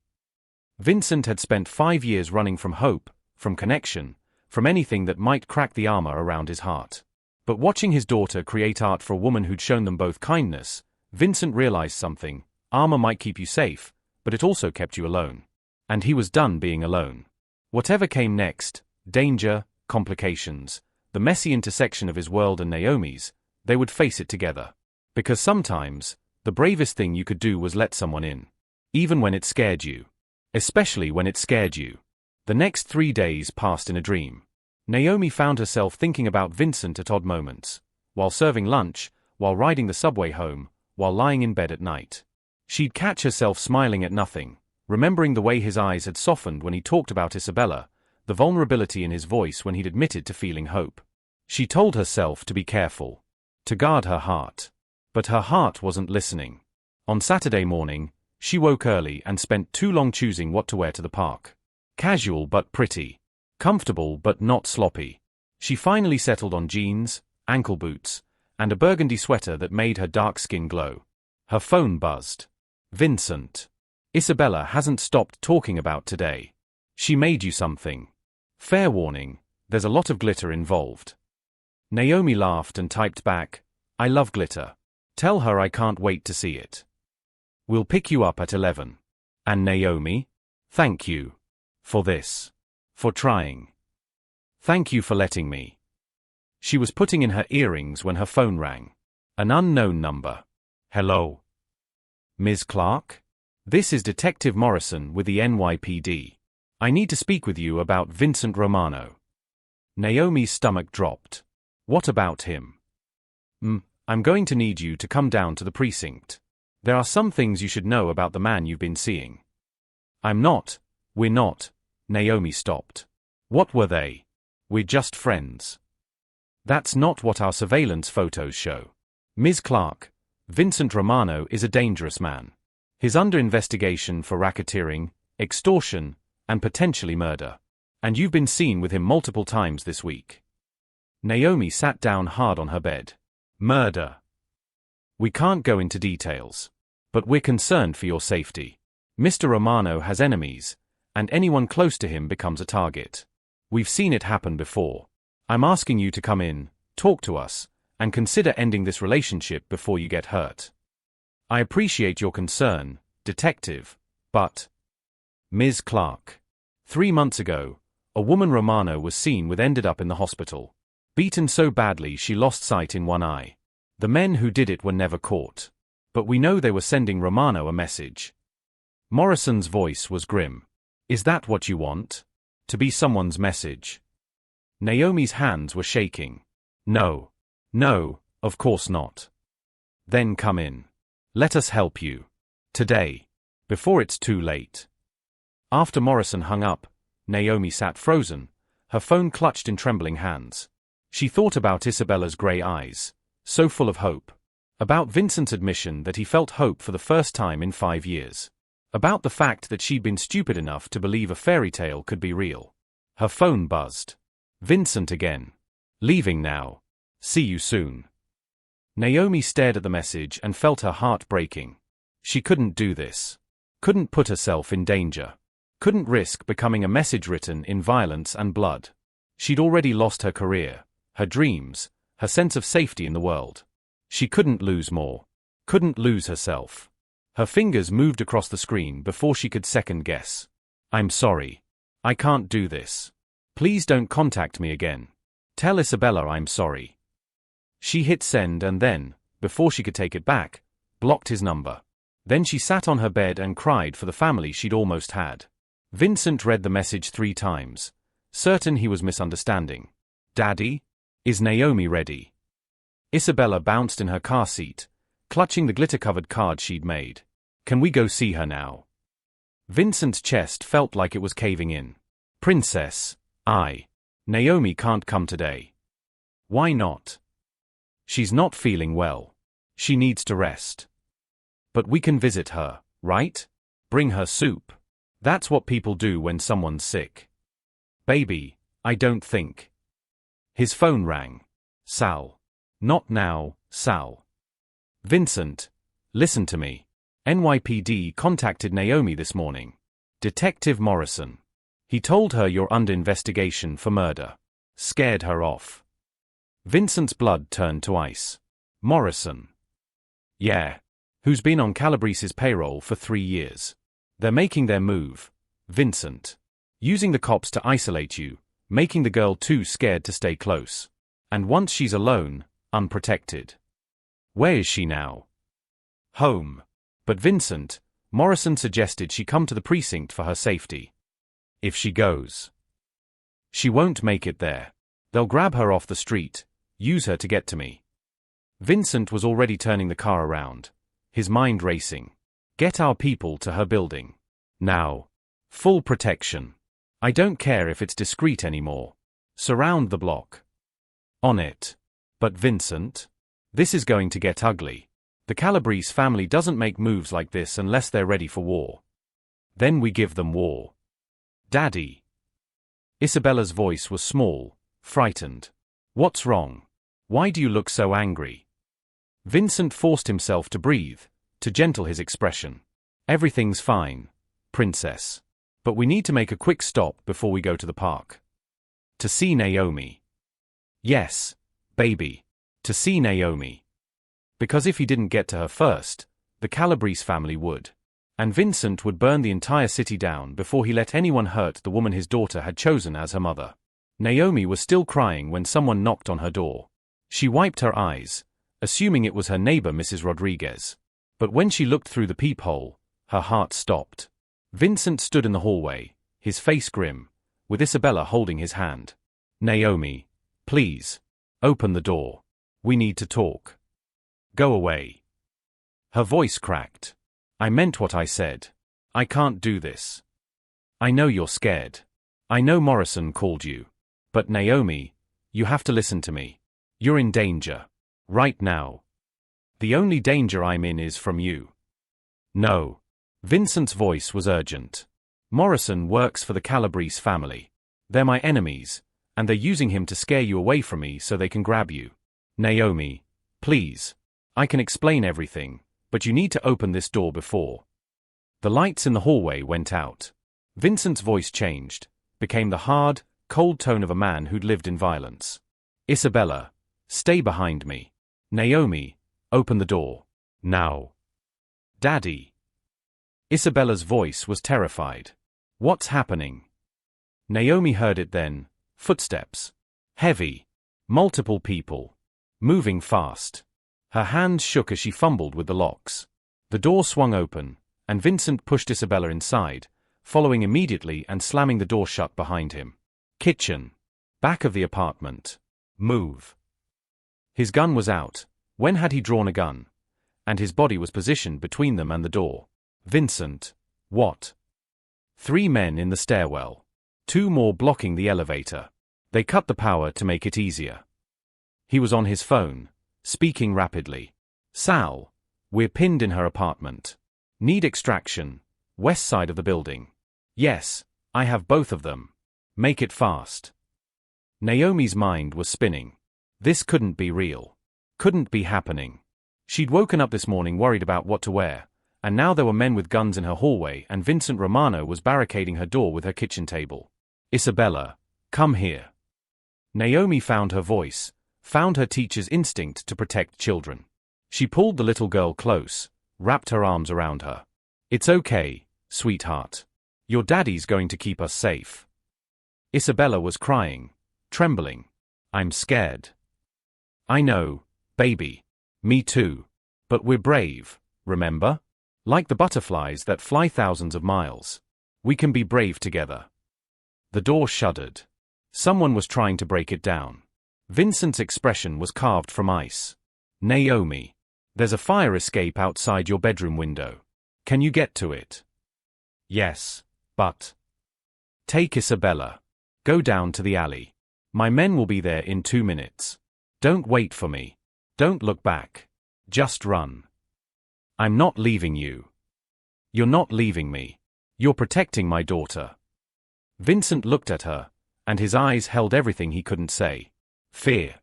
Vincent had spent 5 years running from hope, from connection, from anything that might crack the armor around his heart. But watching his daughter create art for a woman who'd shown them both kindness, Vincent realized something. Armor might keep you safe, but it also kept you alone. And he was done being alone. Whatever came next, danger, complications, the messy intersection of his world and Naomi's, they would face it together. Because sometimes, the bravest thing you could do was let someone in. Even when it scared you. Especially when it scared you. The next 3 days passed in a dream. Naomi found herself thinking about Vincent at odd moments. While serving lunch, while riding the subway home, while lying in bed at night. She'd catch herself smiling at nothing, remembering the way his eyes had softened when he talked about Isabella, the vulnerability in his voice when he'd admitted to feeling hope. She told herself to be careful. To guard her heart. But her heart wasn't listening. On Saturday morning, she woke early and spent too long choosing what to wear to the park. Casual but pretty. Comfortable but not sloppy. She finally settled on jeans, ankle boots, and a burgundy sweater that made her dark skin glow. Her phone buzzed. Vincent. Isabella hasn't stopped talking about today. She made you something. Fair warning, there's a lot of glitter involved. Naomi laughed and typed back, I love glitter. Tell her I can't wait to see it. We'll pick you up at 11. And Naomi? Thank you. For this. For trying. Thank you for letting me. She was putting in her earrings when her phone rang. An unknown number. Hello? Ms. Clark? This is Detective Morrison with the NYPD. I need to speak with you about Vincent Romano. Naomi's stomach dropped. What about him? I'm going to need you to come down to the precinct. There are some things you should know about the man you've been seeing. We're not. Naomi stopped. What were they? We're just friends. That's not what our surveillance photos show. Ms. Clark, Vincent Romano is a dangerous man. He's under investigation for racketeering, extortion, and potentially murder. And you've been seen with him multiple times this week. Naomi sat down hard on her bed. Murder. We can't go into details. But we're concerned for your safety. Mr. Romano has enemies, and anyone close to him becomes a target. We've seen it happen before. I'm asking you to come in, talk to us, and consider ending this relationship before you get hurt. I appreciate your concern, Detective, but... Ms. Clark. 3 months ago, a woman Romano was seen with ended up in the hospital. Beaten so badly she lost sight in one eye. The men who did it were never caught. But we know they were sending Romano a message. Morrison's voice was grim. Is that what you want? To be someone's message? Naomi's hands were shaking. No, of course not. Then come in. Let us help you. Today. Before it's too late. After Morrison hung up, Naomi sat frozen, her phone clutched in trembling hands. She thought about Isabella's grey eyes, so full of hope. About Vincent's admission that he felt hope for the first time in 5 years. About the fact that she'd been stupid enough to believe a fairy tale could be real. Her phone buzzed. Vincent again. Leaving now. See you soon. Naomi stared at the message and felt her heart breaking. She couldn't do this. Couldn't put herself in danger. Couldn't risk becoming a message written in violence and blood. She'd already lost her career, her dreams, her sense of safety in the world. She couldn't lose more. Couldn't lose herself. Her fingers moved across the screen before she could second guess. I'm sorry. I can't do this. Please don't contact me again. Tell Isabella I'm sorry. She hit send and then, before she could take it back, blocked his number. Then she sat on her bed and cried for the family she'd almost had. Vincent read the message 3 times, certain he was misunderstanding. Daddy? Is Naomi ready? Isabella bounced in her car seat, clutching the glitter-covered card she'd made. Can we go see her now? Vincent's chest felt like it was caving in. Princess, Naomi can't come today. Why not? She's not feeling well. She needs to rest. But we can visit her, right? Bring her soup. That's what people do when someone's sick. Baby, I don't think. His phone rang. Sal. Not now, Sal. Vincent, listen to me. NYPD contacted Naomi this morning. Detective Morrison. He told her you're under investigation for murder. Scared her off. Vincent's blood turned to ice. Morrison. Yeah. Who's been on Calabrese's payroll for 3 years. They're making their move, Vincent. Using the cops to isolate you, making the girl too scared to stay close. And once she's alone, unprotected. Where is she now? Home. But Vincent, Morrison suggested she come to the precinct for her safety. If she goes. She won't make it there. They'll grab her off the street, use her to get to me. Vincent was already turning the car around, his mind racing. Get our people to her building. Now. Full protection. I don't care if it's discreet anymore. Surround the block. On it. But Vincent? This is going to get ugly. The Calabrese family doesn't make moves like this unless they're ready for war. Then we give them war. Daddy. Isabella's voice was small, frightened. What's wrong? Why do you look so angry? Vincent forced himself to breathe, to gentle his expression. Everything's fine, princess. But we need to make a quick stop before we go to the park. To see Naomi. Yes, baby. To see Naomi. Because if he didn't get to her first, the Calabrese family would. And Vincent would burn the entire city down before he let anyone hurt the woman his daughter had chosen as her mother. Naomi was still crying when someone knocked on her door. She wiped her eyes, assuming it was her neighbor Mrs. Rodriguez. But when she looked through the peephole, her heart stopped. Vincent stood in the hallway, his face grim, with Isabella holding his hand. Naomi, please, open the door. We need to talk. Go away. Her voice cracked. I meant what I said. I can't do this. I know you're scared. I know Morrison called you. But Naomi, you have to listen to me. You're in danger. Right now. The only danger I'm in is from you. No. Vincent's voice was urgent. Morrison works for the Calabrese family. They're my enemies, and they're using him to scare you away from me so they can grab you. Naomi, please. I can explain everything, but you need to open this door before. The lights in the hallway went out. Vincent's voice changed, became the hard, cold tone of a man who'd lived in violence. Isabella, stay behind me. Naomi, open the door. Now. Daddy. Isabella's voice was terrified. What's happening? Naomi heard it then. Footsteps. Heavy. Multiple people. Moving fast. Her hands shook as she fumbled with the locks. The door swung open, and Vincent pushed Isabella inside, following immediately and slamming the door shut behind him. Kitchen. Back of the apartment. Move. His gun was out. When had he drawn a gun? And his body was positioned between them and the door. Vincent. What? 3 men in the stairwell. 2 more blocking the elevator. They cut the power to make it easier. He was on his phone, speaking rapidly. Sal, we're pinned in her apartment. Need extraction. West side of the building. Yes, I have both of them. Make it fast. Naomi's mind was spinning. This couldn't be real. Couldn't be happening. She'd woken up this morning worried about what to wear, and now there were men with guns in her hallway and Vincent Romano was barricading her door with her kitchen table. Isabella, come here. Naomi found her voice, found her teacher's instinct to protect children. She pulled the little girl close, wrapped her arms around her. It's okay, sweetheart. Your daddy's going to keep us safe. Isabella was crying, trembling. I'm scared. I know, baby. Me too. But we're brave, remember? Like the butterflies that fly thousands of miles. We can be brave together. The door shuddered. Someone was trying to break it down. Vincent's expression was carved from ice. Naomi. There's a fire escape outside your bedroom window. Can you get to it? Yes, but... Take Isabella. Go down to the alley. My men will be there in 2 minutes. Don't wait for me. Don't look back. Just run. I'm not leaving you. You're not leaving me. You're protecting my daughter. Vincent looked at her, and his eyes held everything he couldn't say. Fear.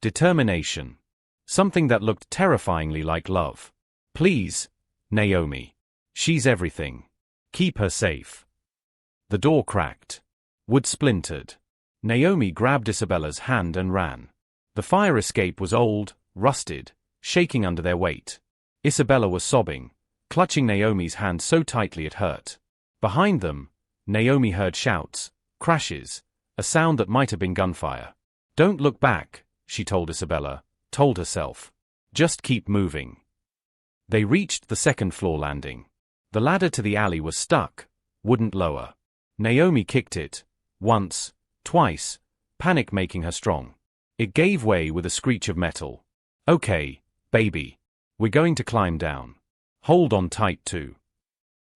Determination. Something that looked terrifyingly like love. Please, Naomi. She's everything. Keep her safe. The door cracked. Wood splintered. Naomi grabbed Isabella's hand and ran. The fire escape was old, rusted, shaking under their weight. Isabella was sobbing, clutching Naomi's hand so tightly it hurt. Behind them, Naomi heard shouts, crashes, a sound that might have been gunfire. Don't look back, she told Isabella, told herself. Just keep moving. They reached the 2nd floor landing. The ladder to the alley was stuck, wouldn't lower. Naomi kicked it, once, twice, panic making her strong. It gave way with a screech of metal. Okay, baby. We're going to climb down. Hold on tight too.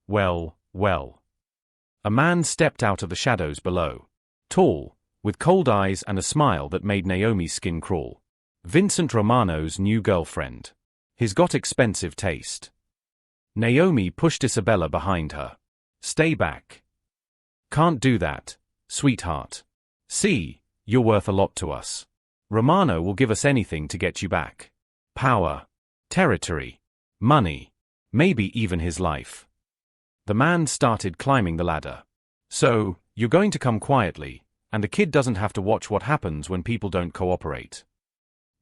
Well. A man stepped out of the shadows below. Tall, with cold eyes and a smile that made Naomi's skin crawl. Vincent Romano's new girlfriend. He's got expensive taste. Naomi pushed Isabella behind her. Stay back. Can't do that, sweetheart. See, you're worth a lot to us. Romano will give us anything to get you back. Power. Territory. Money. Maybe even his life. The man started climbing the ladder. So, you're going to come quietly, and the kid doesn't have to watch what happens when people don't cooperate.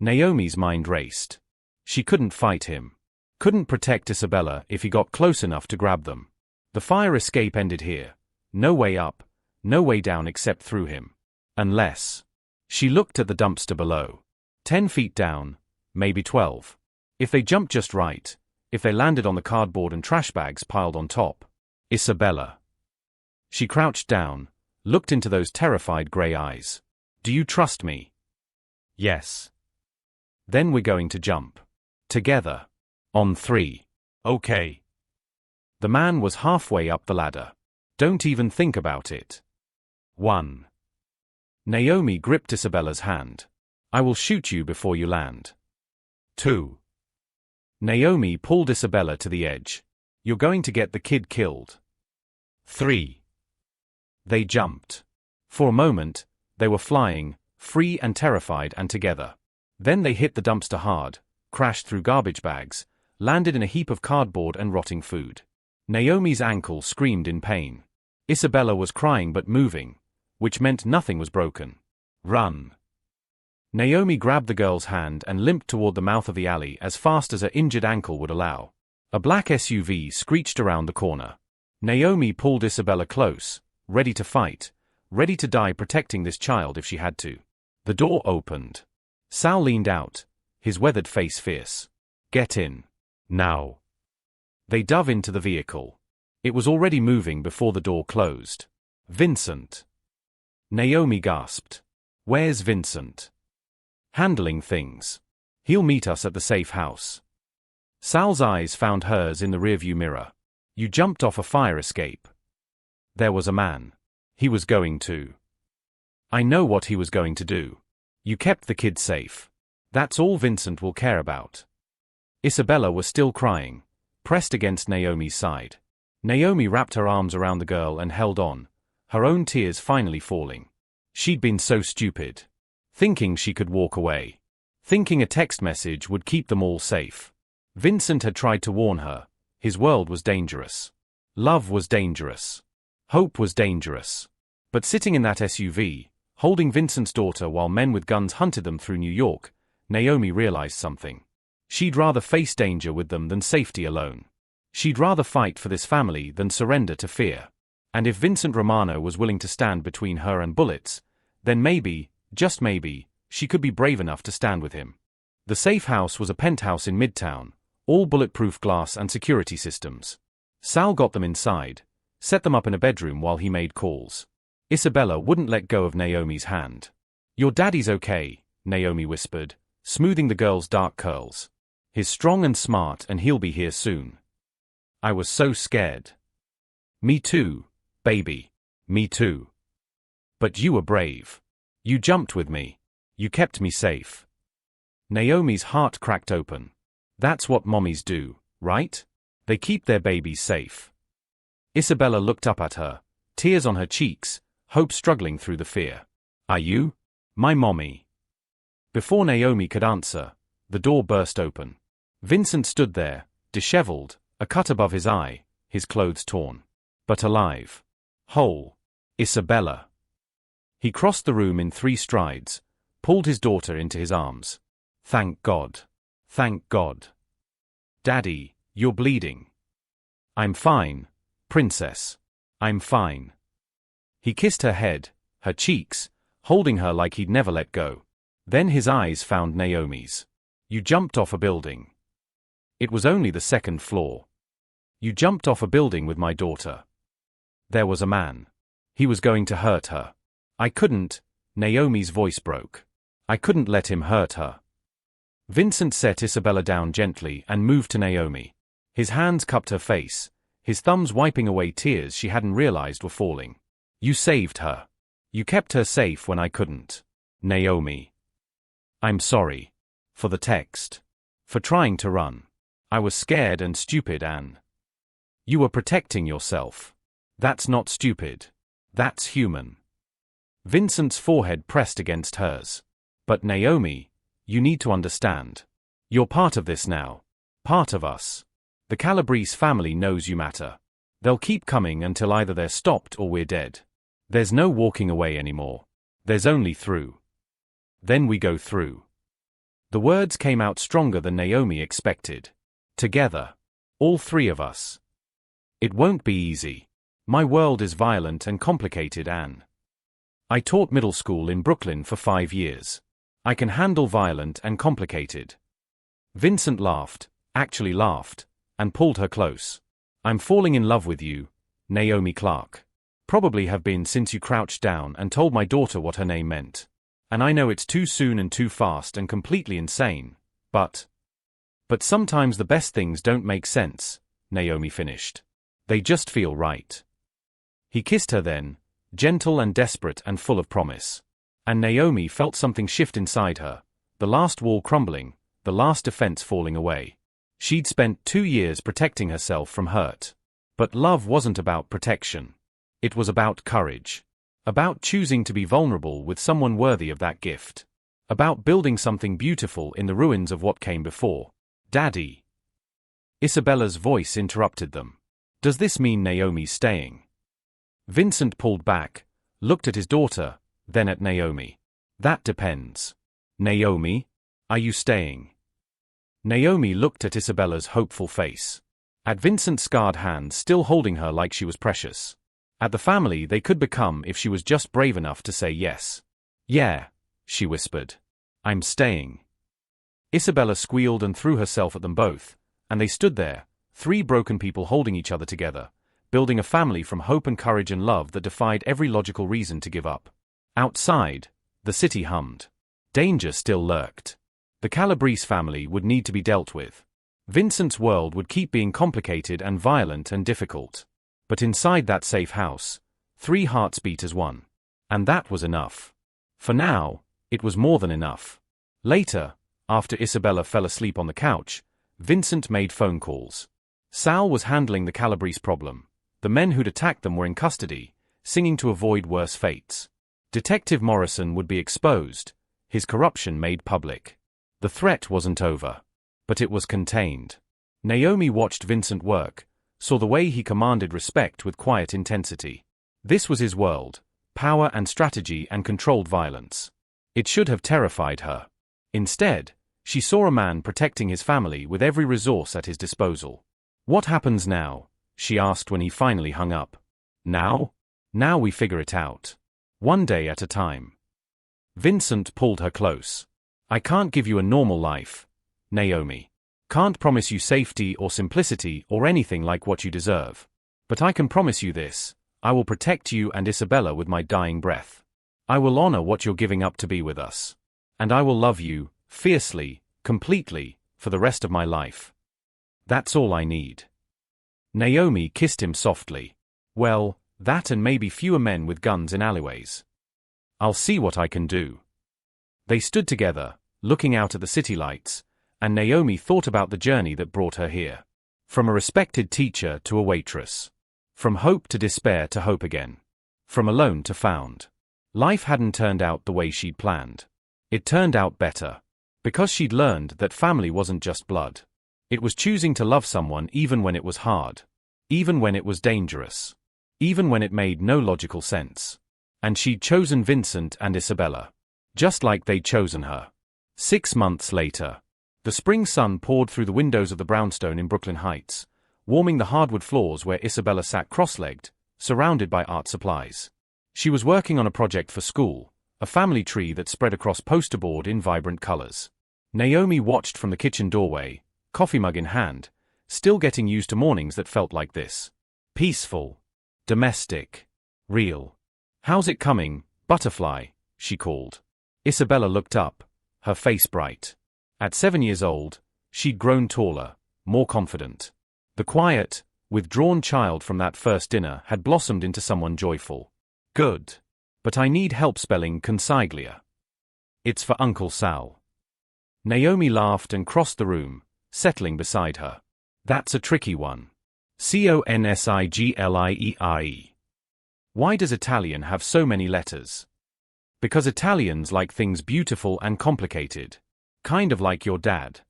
Naomi's mind raced. She couldn't fight him. Couldn't protect Isabella if he got close enough to grab them. The fire escape ended here. No way up, no way down except through him. Unless. She looked at the dumpster below. 10 feet down, maybe 12. If they jumped just right, if they landed on the cardboard and trash bags piled on top. Isabella. She crouched down, looked into those terrified gray eyes. Do you trust me? Yes. Then we're going to jump. Together. On 3. Okay. The man was halfway up the ladder. Don't even think about it. 1. Naomi gripped Isabella's hand. I will shoot you before you land. 2. Naomi pulled Isabella to the edge. You're going to get the kid killed. 3. They jumped. For a moment, they were flying, free and terrified and together. Then they hit the dumpster hard, crashed through garbage bags, landed in a heap of cardboard and rotting food. Naomi's ankle screamed in pain. Isabella was crying but moving, which meant nothing was broken. Run. Naomi grabbed the girl's hand and limped toward the mouth of the alley as fast as her injured ankle would allow. A black SUV screeched around the corner. Naomi pulled Isabella close, ready to fight, ready to die protecting this child if she had to. The door opened. Sal leaned out, his weathered face fierce. Get in. Now. They dove into the vehicle. It was already moving before the door closed. Vincent. Naomi gasped. Where's Vincent? Handling things. He'll meet us at the safe house. Sal's eyes found hers in the rearview mirror. You jumped off a fire escape. There was a man. He was going to. I know what he was going to do. You kept the kid safe. That's all Vincent will care about. Isabella was still crying, pressed against Naomi's side. Naomi wrapped her arms around the girl and held on, her own tears finally falling. She'd been so stupid. Thinking she could walk away. Thinking a text message would keep them all safe. Vincent had tried to warn her. His world was dangerous. Love was dangerous. Hope was dangerous. But sitting in that SUV, holding Vincent's daughter while men with guns hunted them through New York, Naomi realized something. She'd rather face danger with them than safety alone. She'd rather fight for this family than surrender to fear. And if Vincent Romano was willing to stand between her and bullets, then maybe, just maybe, she could be brave enough to stand with him. The safe house was a penthouse in Midtown, all bulletproof glass and security systems. Sal got them inside, set them up in a bedroom while he made calls. Isabella wouldn't let go of Naomi's hand. Your daddy's okay, Naomi whispered, smoothing the girl's dark curls. He's strong and smart and he'll be here soon. I was so scared. Me too, baby. Me too. But you were brave. You jumped with me. You kept me safe. Naomi's heart cracked open. That's what mommies do, right? They keep their babies safe. Isabella looked up at her, tears on her cheeks, hope struggling through the fear. Are you? My mommy. Before Naomi could answer, the door burst open. Vincent stood there, disheveled, a cut above his eye, his clothes torn. But alive. Whole. Isabella. He crossed the room in 3 strides, pulled his daughter into his arms. Thank God. Thank God. Daddy, you're bleeding. I'm fine, princess. I'm fine. He kissed her head, her cheeks, holding her like he'd never let go. Then his eyes found Naomi's. You jumped off a building. It was only the 2nd floor. You jumped off a building with my daughter. There was a man. He was going to hurt her. I couldn't, Naomi's voice broke. I couldn't let him hurt her. Vincent set Isabella down gently and moved to Naomi. His hands cupped her face, his thumbs wiping away tears she hadn't realized were falling. You saved her. You kept her safe when I couldn't. Naomi. I'm sorry. For the text. For trying to run. I was scared and stupid, Anne. You were protecting yourself. That's not stupid. That's human. Vincent's forehead pressed against hers. But Naomi, you need to understand. You're part of this now. Part of us. The Calabrese family knows you matter. They'll keep coming until either they're stopped or we're dead. There's no walking away anymore. There's only through. Then we go through. The words came out stronger than Naomi expected. Together. All three of us. It won't be easy. My world is violent and complicated, Anne. I taught middle school in Brooklyn for 5 years. I can handle violent and complicated. Vincent laughed, actually laughed, and pulled her close. I'm falling in love with you, Naomi Clark. Probably have been since you crouched down and told my daughter what her name meant. And I know it's too soon and too fast and completely insane, but sometimes the best things don't make sense, Naomi finished. They just feel right. He kissed her then, gentle and desperate and full of promise. And Naomi felt something shift inside her, the last wall crumbling, the last defense falling away. She'd spent 2 years protecting herself from hurt. But love wasn't about protection. It was about courage. About choosing to be vulnerable with someone worthy of that gift. About building something beautiful in the ruins of what came before. Daddy. Isabella's voice interrupted them. Does this mean Naomi's staying? Vincent pulled back, looked at his daughter, then at Naomi. That depends. Naomi, are you staying? Naomi looked at Isabella's hopeful face. At Vincent's scarred hands still holding her like she was precious. At the family they could become if she was just brave enough to say yes. Yeah, she whispered. I'm staying. Isabella squealed and threw herself at them both, and they stood there, 3 broken people holding each other together, building a family from hope and courage and love that defied every logical reason to give up. Outside, the city hummed. Danger still lurked. The Calabrese family would need to be dealt with. Vincent's world would keep being complicated and violent and difficult. But inside that safe house, 3 hearts beat as one. And that was enough. For now, it was more than enough. Later, after Isabella fell asleep on the couch, Vincent made phone calls. Sal was handling the Calabrese problem. The men who'd attacked them were in custody, singing to avoid worse fates. Detective Morrison would be exposed, his corruption made public. The threat wasn't over. But it was contained. Naomi watched Vincent work, saw the way he commanded respect with quiet intensity. This was his world, power and strategy and controlled violence. It should have terrified her. Instead, she saw a man protecting his family with every resource at his disposal. What happens now? She asked when he finally hung up. Now? Now we figure it out. One day at a time. Vincent pulled her close. I can't give you a normal life, Naomi. Can't promise you safety or simplicity or anything like what you deserve. But I can promise you this, I will protect you and Isabella with my dying breath. I will honor what you're giving up to be with us. And I will love you, fiercely, completely, for the rest of my life. That's all I need. Naomi kissed him softly. Well, that and maybe fewer men with guns in alleyways. I'll see what I can do. They stood together, looking out at the city lights, and Naomi thought about the journey that brought her here. From a respected teacher to a waitress. From hope to despair to hope again. From alone to found. Life hadn't turned out the way she'd planned. It turned out better. Because she'd learned that family wasn't just blood. It was choosing to love someone even when it was hard. Even when it was dangerous. Even when it made no logical sense. And she'd chosen Vincent and Isabella. Just like they'd chosen her. 6 months later. The spring sun poured through the windows of the brownstone in Brooklyn Heights, warming the hardwood floors where Isabella sat cross-legged, surrounded by art supplies. She was working on a project for school, a family tree that spread across poster board in vibrant colors. Naomi watched from the kitchen doorway, coffee mug in hand, still getting used to mornings that felt like this. Peaceful. Domestic. Real. How's it coming, butterfly? She called. Isabella looked up, her face bright. At 7 years old, she'd grown taller, more confident. The quiet, withdrawn child from that first dinner had blossomed into someone joyful. Good. But I need help spelling consiglia. It's for Uncle Sal. Naomi laughed and crossed the room, settling beside her. That's a tricky one. Consiglie. Why does Italian have so many letters? Because Italians like things beautiful and complicated. Kind of like your dad.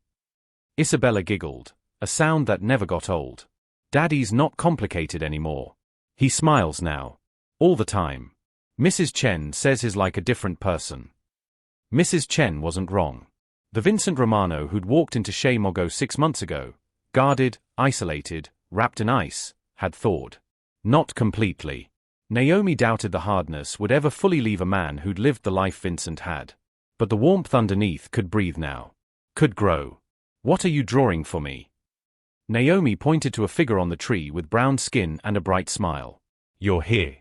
Isabella giggled, a sound that never got old. Daddy's not complicated anymore. He smiles now. All the time. Mrs. Chen says he's like a different person. Mrs. Chen wasn't wrong. The Vincent Romano who'd walked into Chez Mogot 6 months ago, guarded, isolated, wrapped in ice, had thawed. Not completely. Naomi doubted the hardness would ever fully leave a man who'd lived the life Vincent had. But the warmth underneath could breathe now. Could grow. What are you drawing for me? Naomi pointed to a figure on the tree with brown skin and a bright smile. You're here.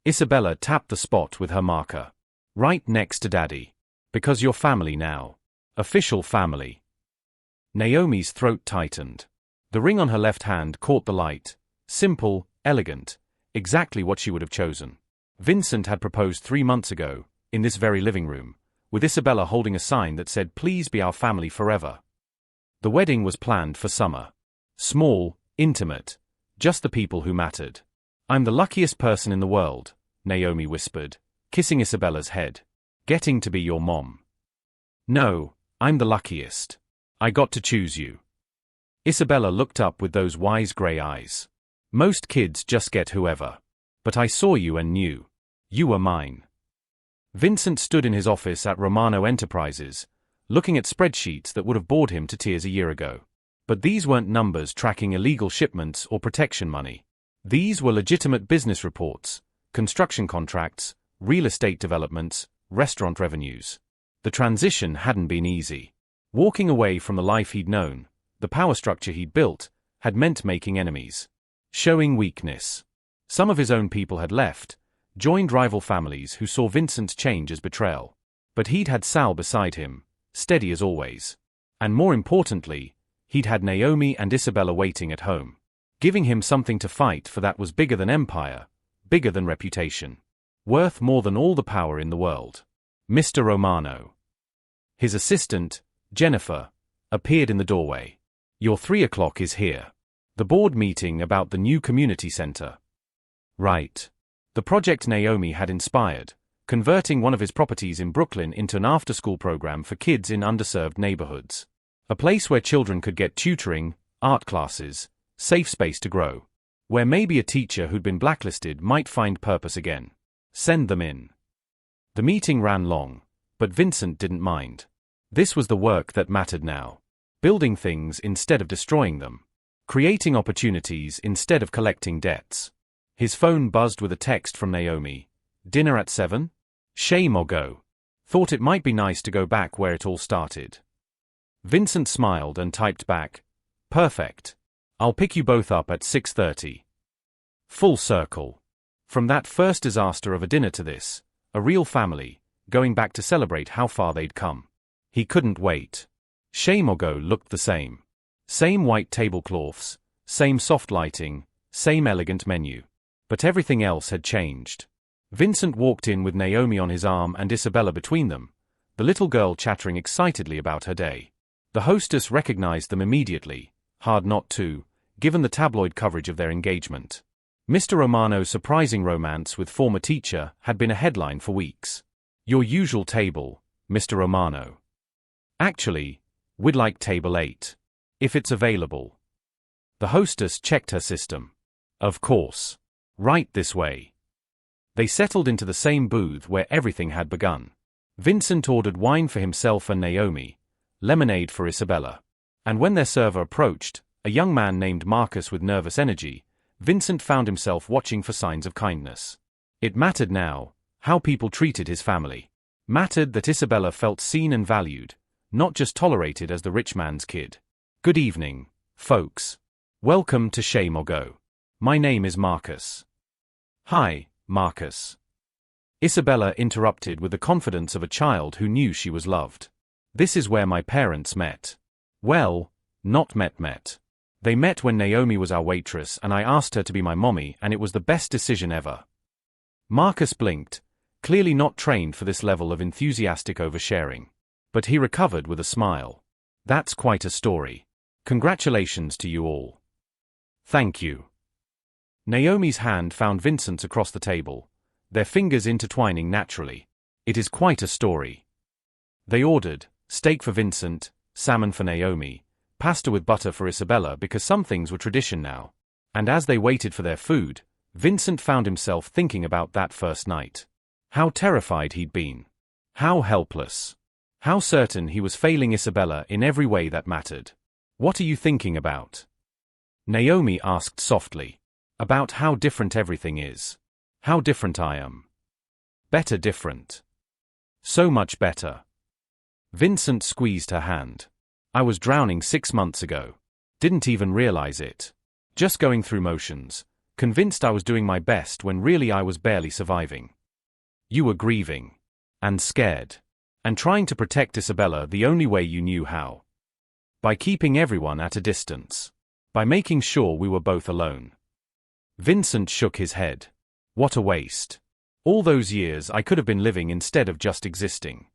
Isabella tapped the spot with her marker. Right next to Daddy. Because you're family now. Official family. Naomi's throat tightened. The ring on her left hand caught the light. Simple, elegant. Exactly what she would have chosen. Vincent had proposed 3 months ago, in this very living room, with Isabella holding a sign that said, "Please be our family forever." The wedding was planned for summer. Small, intimate, just the people who mattered. I'm the luckiest person in the world, Naomi whispered, kissing Isabella's head. Getting to be your mom. No, I'm the luckiest. I got to choose you. Isabella looked up with those wise grey eyes. Most kids just get whoever. But I saw you and knew. You were mine. Vincent stood in his office at Romano Enterprises, looking at spreadsheets that would have bored him to tears a year ago. But these weren't numbers tracking illegal shipments or protection money. These were legitimate business reports, construction contracts, real estate developments, restaurant revenues. The transition hadn't been easy. Walking away from the life he'd known, the power structure he'd built, had meant making enemies. Showing weakness. Some of his own people had left, joined rival families who saw Vincent's change as betrayal. But he'd had Sal beside him, steady as always. And more importantly, he'd had Naomi and Isabella waiting at home, giving him something to fight for that was bigger than empire, bigger than reputation, worth more than all the power in the world. Mr. Romano. His assistant, Jennifer, appeared in the doorway. Your 3 o'clock is here. The board meeting about the new community center. Right. The project Naomi had inspired, converting one of his properties in Brooklyn into an after-school program for kids in underserved neighborhoods. A place where children could get tutoring, art classes, safe space to grow. Where maybe a teacher who'd been blacklisted might find purpose again. Send them in. The meeting ran long, but Vincent didn't mind. This was the work that mattered now. Building things instead of destroying them. Creating opportunities instead of collecting debts. His phone buzzed with a text from Naomi. Dinner at 7? Chez Mogot. Thought it might be nice to go back where it all started. Vincent smiled and typed back. Perfect. I'll pick you both up at 6:30. Full circle. From that first disaster of a dinner to this, a real family, going back to celebrate how far they'd come. He couldn't wait. Chez Mogot looked the same. Same white tablecloths, same soft lighting, same elegant menu. But everything else had changed. Vincent walked in with Naomi on his arm and Isabella between them, the little girl chattering excitedly about her day. The hostess recognized them immediately, hard not to, given the tabloid coverage of their engagement. Mr. Romano's surprising romance with former teacher had been a headline for weeks. Your usual table, Mr. Romano. Actually, we'd like table 8. If it's available. The hostess checked her system. Of course. Right this way. They settled into the same booth where everything had begun. Vincent ordered wine for himself and Naomi, lemonade for Isabella. And when their server approached, a young man named Marcus with nervous energy, Vincent found himself watching for signs of kindness. It mattered now, how people treated his family. Mattered that Isabella felt seen and valued, not just tolerated as the rich man's kid. Good evening, folks. Welcome to Chez Mogot. My name is Marcus. Hi, Marcus. Isabella interrupted with the confidence of a child who knew she was loved. This is where my parents met. Well, not met. They met when Naomi was our waitress and I asked her to be my mommy and it was the best decision ever. Marcus blinked, clearly not trained for this level of enthusiastic oversharing. But he recovered with a smile. That's quite a story. Congratulations to you all. Thank you. Naomi's hand found Vincent's across the table, their fingers intertwining naturally. It is quite a story. They ordered, steak for Vincent, salmon for Naomi, pasta with butter for Isabella because some things were tradition now. And as they waited for their food, Vincent found himself thinking about that first night. How terrified he'd been. How helpless. How certain he was failing Isabella in every way that mattered. "What are you thinking about?" Naomi asked softly. "About how different everything is. How different I am. Better different. So much better." Vincent squeezed her hand. "I was drowning 6 months ago. Didn't even realize it. Just going through motions, convinced I was doing my best when really I was barely surviving. You were grieving. And scared. And trying to protect Isabella the only way you knew how. By keeping everyone at a distance. By making sure we were both alone." Vincent shook his head. "What a waste. All those years I could have been living instead of just existing."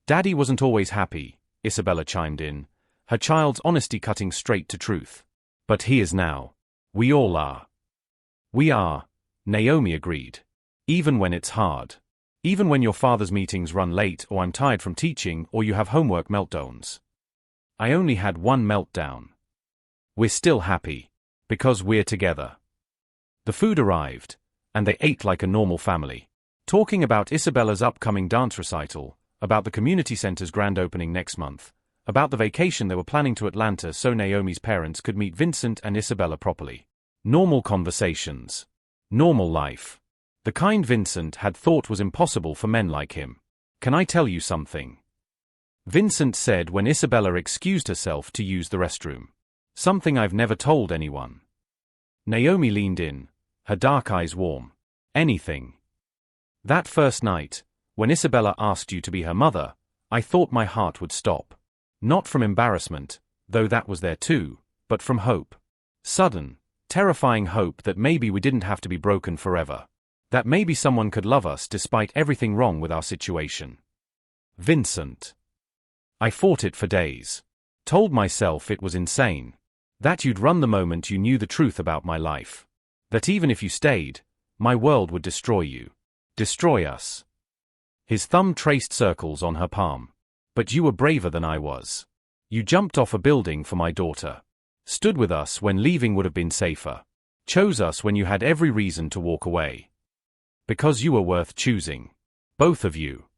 "Daddy wasn't always happy," Isabella chimed in, her child's honesty cutting straight to truth. "But he is now. We all are." "We are," Naomi agreed. "Even when it's hard. Even when your father's meetings run late or I'm tired from teaching or you have homework meltdowns. I only had one meltdown. We're still happy. Because we're together." The food arrived, and they ate like a normal family. Talking about Isabella's upcoming dance recital, about the community center's grand opening next month, about the vacation they were planning to Atlanta so Naomi's parents could meet Vincent and Isabella properly. Normal conversations. Normal life. The kind Vincent had thought was impossible for men like him. "Can I tell you something?" Vincent said when Isabella excused herself to use the restroom. "Something I've never told anyone." Naomi leaned in, her dark eyes warm. "Anything." "That first night, when Isabella asked you to be her mother, I thought my heart would stop. Not from embarrassment, though that was there too, but from hope. Sudden, terrifying hope that maybe we didn't have to be broken forever. That maybe someone could love us despite everything wrong with our situation." "Vincent." "I fought it for days. Told myself it was insane. That you'd run the moment you knew the truth about my life. That even if you stayed, my world would destroy you. Destroy us." His thumb traced circles on her palm. "But you were braver than I was. You jumped off a building for my daughter. Stood with us when leaving would have been safer. Chose us when you had every reason to walk away. Because you were worth choosing. Both of you."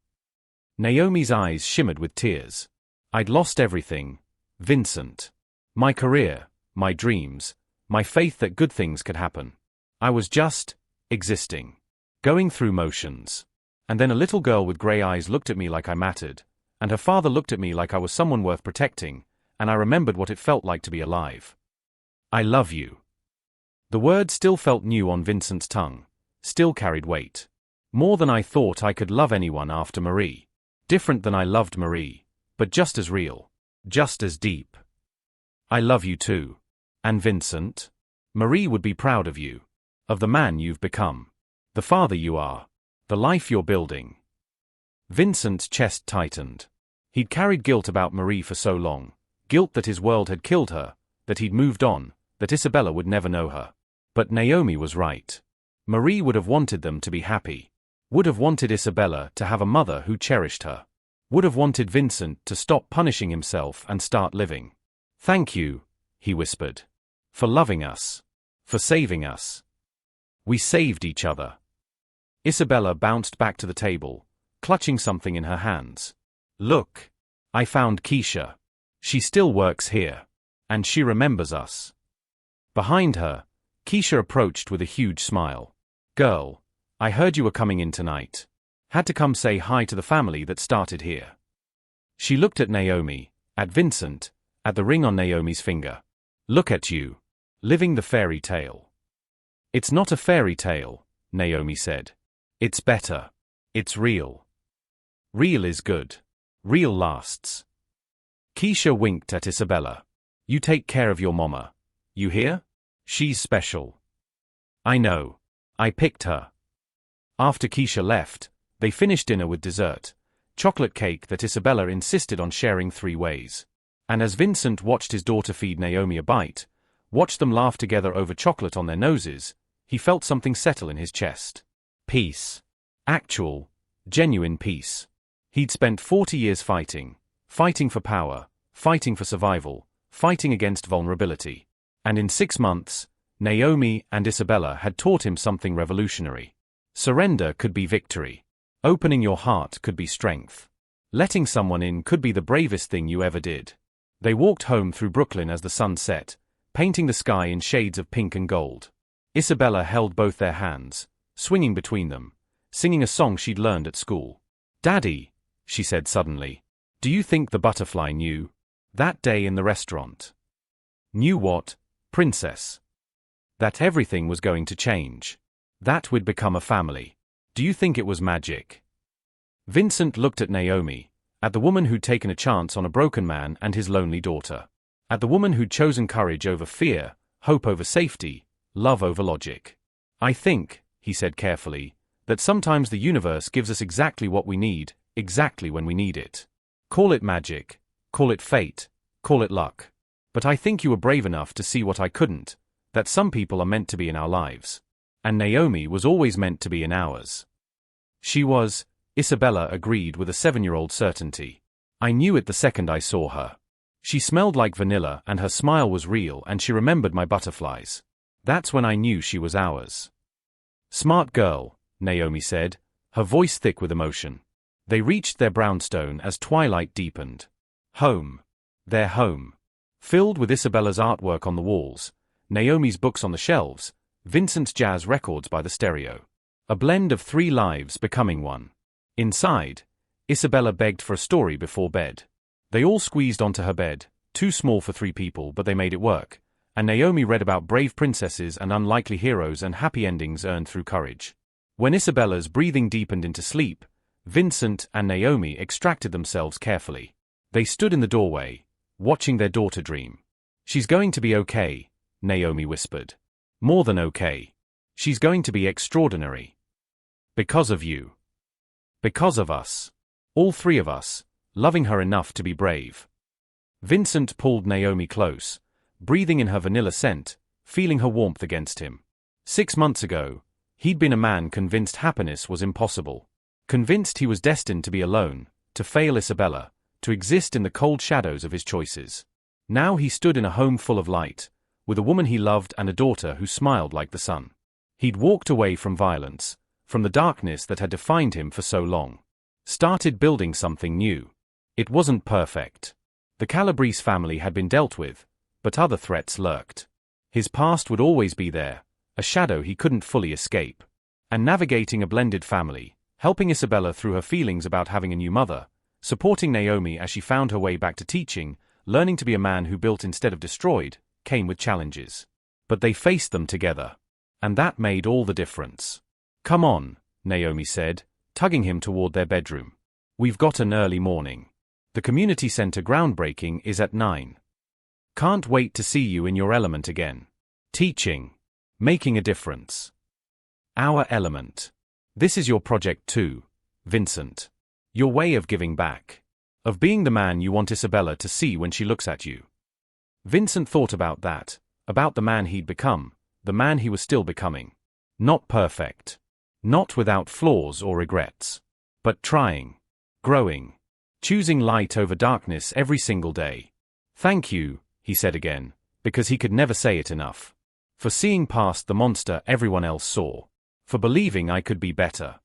Naomi's eyes shimmered with tears. "I'd lost everything, Vincent. My career, my dreams, my faith that good things could happen. I was just existing. Going through motions. And then a little girl with gray eyes looked at me like I mattered, and her father looked at me like I was someone worth protecting, and I remembered what it felt like to be alive. I love you." The word still felt new on Vincent's tongue. Still carried weight. "More than I thought I could love anyone after Marie. Different than I loved Marie, but just as real. Just as deep. I love you too. And Vincent? Marie would be proud of you. Of the man you've become. The father you are. The life you're building." Vincent's chest tightened. He'd carried guilt about Marie for so long. Guilt that his world had killed her, that he'd moved on, that Isabella would never know her. But Naomi was right. Marie would have wanted them to be happy. Would have wanted Isabella to have a mother who cherished her. Would have wanted Vincent to stop punishing himself and start living. "Thank you," he whispered. "For loving us. For saving us. We saved each other." Isabella bounced back to the table, clutching something in her hands. "Look. I found Keisha. She still works here. And she remembers us." Behind her, Keisha approached with a huge smile. "Girl, I heard you were coming in tonight. Had to come say hi to the family that started here." She looked at Naomi, at Vincent, at the ring on Naomi's finger. "Look at you. Living the fairy tale." "It's not a fairy tale," Naomi said. "It's better. It's real. Real is good. Real lasts." Keisha winked at Isabella. "You take care of your mama. You hear? She's special." "I know. I picked her." After Keisha left, they finished dinner with dessert, chocolate cake that Isabella insisted on sharing 3 ways. And as Vincent watched his daughter feed Naomi a bite, watched them laugh together over chocolate on their noses, he felt something settle in his chest. Peace. Actual, genuine peace. He'd spent 40 years fighting for power, fighting for survival, fighting against vulnerability. And in 6 months, Naomi and Isabella had taught him something revolutionary. Surrender could be victory. Opening your heart could be strength. Letting someone in could be the bravest thing you ever did. They walked home through Brooklyn as the sun set, painting the sky in shades of pink and gold. Isabella held both their hands, swinging between them, singing a song she'd learned at school. "Daddy," she said suddenly, "do you think the butterfly knew? That day in the restaurant." "Knew what, princess?" "That everything was going to change. That we'd become a family. Do you think it was magic?" Vincent looked at Naomi, at the woman who'd taken a chance on a broken man and his lonely daughter. At the woman who'd chosen courage over fear, hope over safety, love over logic. "I think," he said carefully, "that sometimes the universe gives us exactly what we need, exactly when we need it. Call it magic, call it fate, call it luck. But I think you were brave enough to see what I couldn't, that some people are meant to be in our lives. And Naomi was always meant to be in ours." She was, Isabella agreed with a 7-year-old certainty. "I knew it the second I saw her. She smelled like vanilla and her smile was real and she remembered my butterflies. That's when I knew she was ours." "Smart girl," Naomi said, her voice thick with emotion. They reached their brownstone as twilight deepened. Home. Their home. Filled with Isabella's artwork on the walls, Naomi's books on the shelves, Vincent's jazz records by the stereo. A blend of 3 lives becoming one. Inside, Isabella begged for a story before bed. They all squeezed onto her bed, too small for 3 people but they made it work, and Naomi read about brave princesses and unlikely heroes and happy endings earned through courage. When Isabella's breathing deepened into sleep, Vincent and Naomi extracted themselves carefully. They stood in the doorway, watching their daughter dream. "She's going to be okay," Naomi whispered. "More than okay. She's going to be extraordinary. Because of you. Because of us. All 3 of us, loving her enough to be brave." Vincent pulled Naomi close, breathing in her vanilla scent, feeling her warmth against him. 6 months ago, he'd been a man convinced happiness was impossible. Convinced he was destined to be alone, to fail Isabella, to exist in the cold shadows of his choices. Now he stood in a home full of light, with a woman he loved and a daughter who smiled like the sun. He'd walked away from violence, from the darkness that had defined him for so long. Started building something new. It wasn't perfect. The Calabrese family had been dealt with, but other threats lurked. His past would always be there, a shadow he couldn't fully escape. And navigating a blended family, helping Isabella through her feelings about having a new mother, supporting Naomi as she found her way back to teaching, learning to be a man who built instead of destroyed, came with challenges. But they faced them together. And that made all the difference. "Come on," Naomi said, tugging him toward their bedroom. "We've got an early morning. The community center groundbreaking is at 9. Can't wait to see you in your element again. Teaching. Making a difference. Our element. This is your project too, Vincent. Your way of giving back. Of being the man you want Isabella to see when she looks at you." Vincent thought about that, about the man he'd become, the man he was still becoming. Not perfect. Not without flaws or regrets. But trying. Growing. Choosing light over darkness every single day. "Thank you," he said again, because he could never say it enough. "For seeing past the monster everyone else saw. For believing I could be better.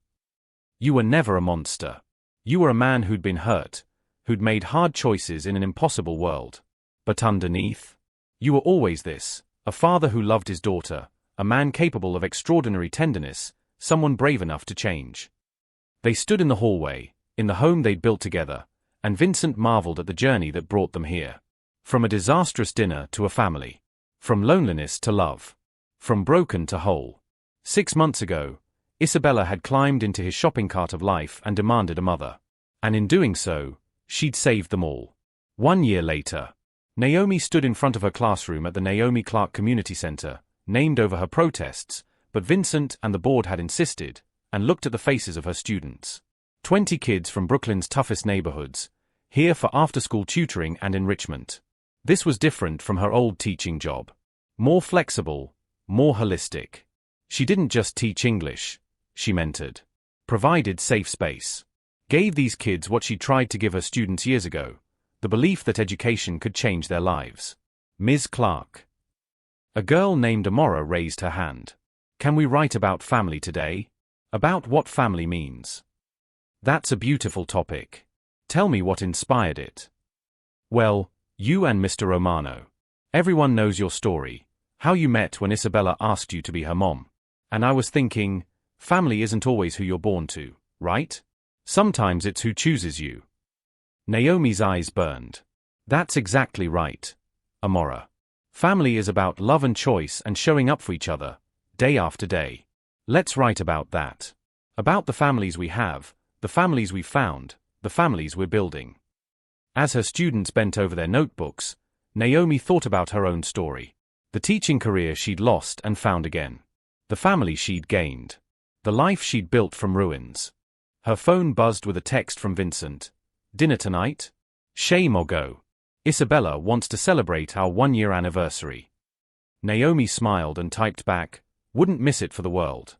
You were never a monster. You were a man who'd been hurt, who'd made hard choices in an impossible world. But underneath, you were always this, a father who loved his daughter, a man capable of extraordinary tenderness, someone brave enough to change." They stood in the hallway, in the home they'd built together, and Vincent marveled at the journey that brought them here. From a disastrous dinner to a family. From loneliness to love. From broken to whole. 6 months ago, Isabella had climbed into his shopping cart of life and demanded a mother. And in doing so, she'd saved them all. 1 year later, Naomi stood in front of her classroom at the Naomi Clark Community Center, named over her protests, but Vincent and the board had insisted, and looked at the faces of her students. 20 kids from Brooklyn's toughest neighborhoods, here for after-school tutoring and enrichment. This was different from her old teaching job. More flexible, more holistic. She didn't just teach English, she mentored. Provided safe space. Gave these kids what she tried to give her students years ago, the belief that education could change their lives. "Ms. Clark." A girl named Amora raised her hand. "Can we write about family today? About what family means?" "That's a beautiful topic. Tell me what inspired it. Well, you and Mr. Romano. Everyone knows your story, how you met when Isabella asked you to be her mom. And I was thinking, family isn't always who you're born to, right? Sometimes it's who chooses you. Naomi's eyes burned. That's exactly right, Amora. Family is about love and choice and showing up for each other, day after day. Let's write about that. About the families we have, the families we found, the families we're building. As her students bent over their notebooks, Naomi thought about her own story. The teaching career she'd lost and found again. The family she'd gained. The life she'd built from ruins. Her phone buzzed with a text from Vincent. Dinner tonight? Shame or go. Isabella wants to celebrate our 1-year anniversary. Naomi smiled and typed back, wouldn't miss it for the world.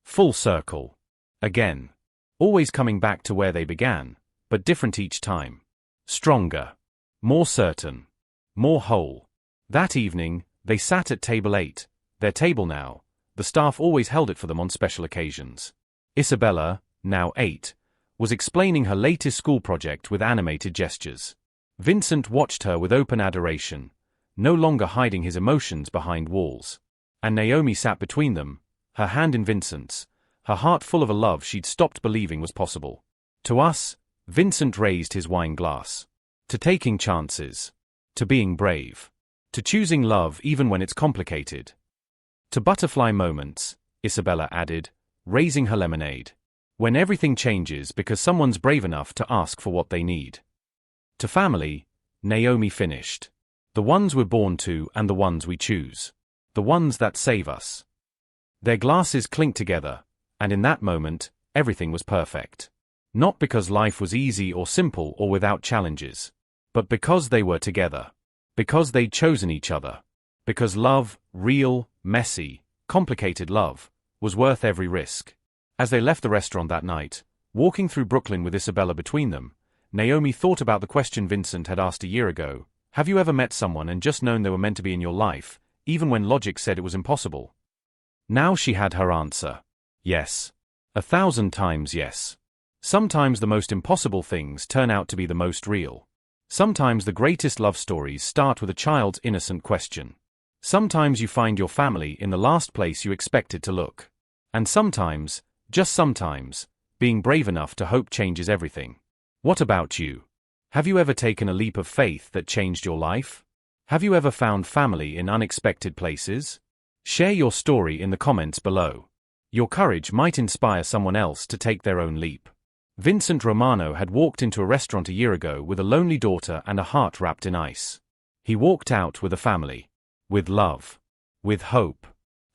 Full circle. Again. Always coming back to where they began, but different each time. Stronger. More certain. More whole. That evening, they sat at table 8, their table now. The staff always held it for them on special occasions. Isabella, now 8, was explaining her latest school project with animated gestures. Vincent watched her with open adoration, no longer hiding his emotions behind walls. And Naomi sat between them, her hand in Vincent's, her heart full of a love she'd stopped believing was possible. To us, Vincent raised his wine glass. To taking chances. To being brave. To choosing love even when it's complicated. To butterfly moments, Isabella added, raising her lemonade. When everything changes because someone's brave enough to ask for what they need. To family, Naomi finished. The ones we're born to and the ones we choose. The ones that save us. Their glasses clinked together, and in that moment, everything was perfect. Not because life was easy or simple or without challenges, but because they were together. Because they'd chosen each other. Because love, real, messy, complicated love, was worth every risk. As they left the restaurant that night, walking through Brooklyn with Isabella between them, Naomi thought about the question Vincent had asked a year ago. Have you ever met someone and just known they were meant to be in your life, even when logic said it was impossible? Now she had her answer. Yes. 1,000 times yes. Sometimes the most impossible things turn out to be the most real. Sometimes the greatest love stories start with a child's innocent question. Sometimes you find your family in the last place you expected to look. And sometimes, just sometimes, being brave enough to hope changes everything. What about you? Have you ever taken a leap of faith that changed your life? Have you ever found family in unexpected places? Share your story in the comments below. Your courage might inspire someone else to take their own leap. Vincent Romano had walked into a restaurant a year ago with a lonely daughter and a heart wrapped in ice. He walked out with a family. With love. With hope.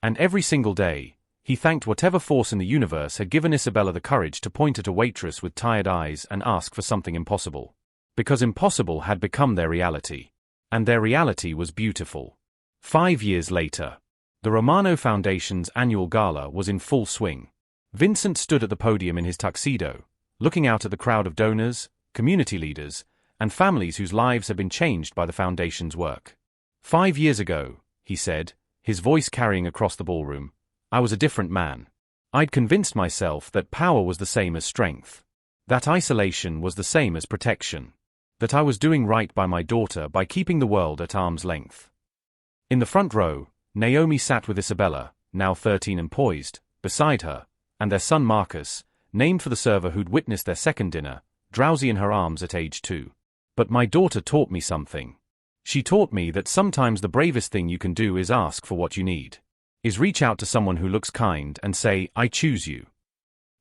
And every single day, he thanked whatever force in the universe had given Isabella the courage to point at a waitress with tired eyes and ask for something impossible. Because impossible had become their reality. And their reality was beautiful. 5 years later, the Romano Foundation's annual gala was in full swing. Vincent stood at the podium in his tuxedo, looking out at the crowd of donors, community leaders, and families whose lives had been changed by the foundation's work. 5 years ago, he said, his voice carrying across the ballroom, I was a different man. I'd convinced myself that power was the same as strength. That isolation was the same as protection. That I was doing right by my daughter by keeping the world at arm's length. In the front row, Naomi sat with Isabella, now 13 and poised, beside her, and their son Marcus, named for the server who'd witnessed their second dinner, drowsy in her arms at age 2. But my daughter taught me something. She taught me that sometimes the bravest thing you can do is ask for what you need. Is reach out to someone who looks kind and say, I choose you.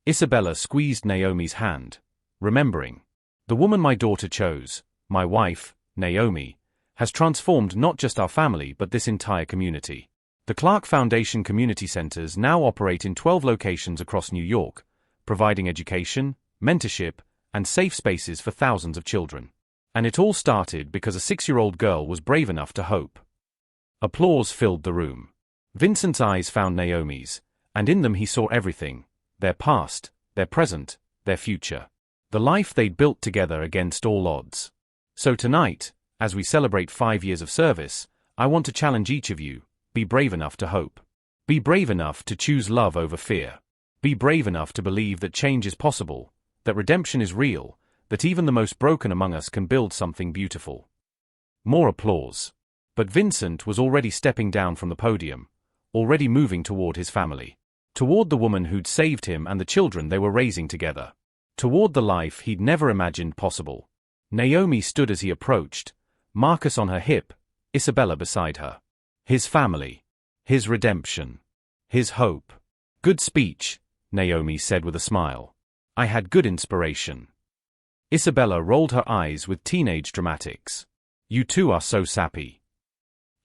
Isabella squeezed Naomi's hand, remembering. The woman my daughter chose, my wife, Naomi, has transformed not just our family but this entire community. The Clark Foundation Community Centers now operate in 12 locations across New York, providing education, mentorship, and safe spaces for thousands of children. And it all started because a 6-year-old girl was brave enough to hope. Applause filled the room. Vincent's eyes found Naomi's, and in them he saw everything, their past, their present, their future. The life they'd built together against all odds. So tonight, as we celebrate 5 years of service, I want to challenge each of you, be brave enough to hope. Be brave enough to choose love over fear. Be brave enough to believe that change is possible, that redemption is real, that even the most broken among us can build something beautiful. More applause. But Vincent was already stepping down from the podium, already moving toward his family. Toward the woman who'd saved him and the children they were raising together. Toward the life he'd never imagined possible. Naomi stood as he approached, Marcus on her hip, Isabella beside her. His family. His redemption. His hope. Good speech, Naomi said with a smile. I had good inspiration. Isabella rolled her eyes with teenage dramatics. You two are so sappy.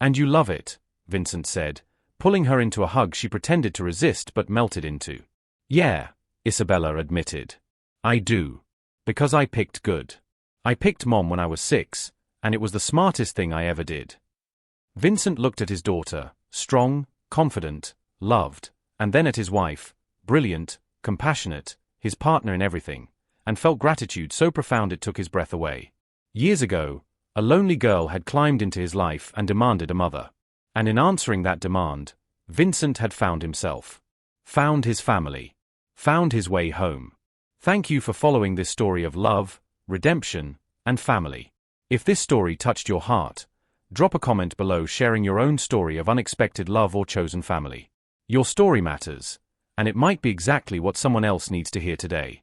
And you love it, Vincent said, pulling her into a hug she pretended to resist but melted into. Yeah, Isabella admitted. I do. Because I picked good. I picked Mom when I was 6, and it was the smartest thing I ever did. Vincent looked at his daughter, strong, confident, loved, and then at his wife, brilliant, compassionate, his partner in everything, and felt gratitude so profound it took his breath away. Years ago, a lonely girl had climbed into his life and demanded a mother. And in answering that demand, Vincent had found himself. Found his family. Found his way home. Thank you for following this story of love, redemption, and family. If this story touched your heart, drop a comment below sharing your own story of unexpected love or chosen family. Your story matters, and it might be exactly what someone else needs to hear today.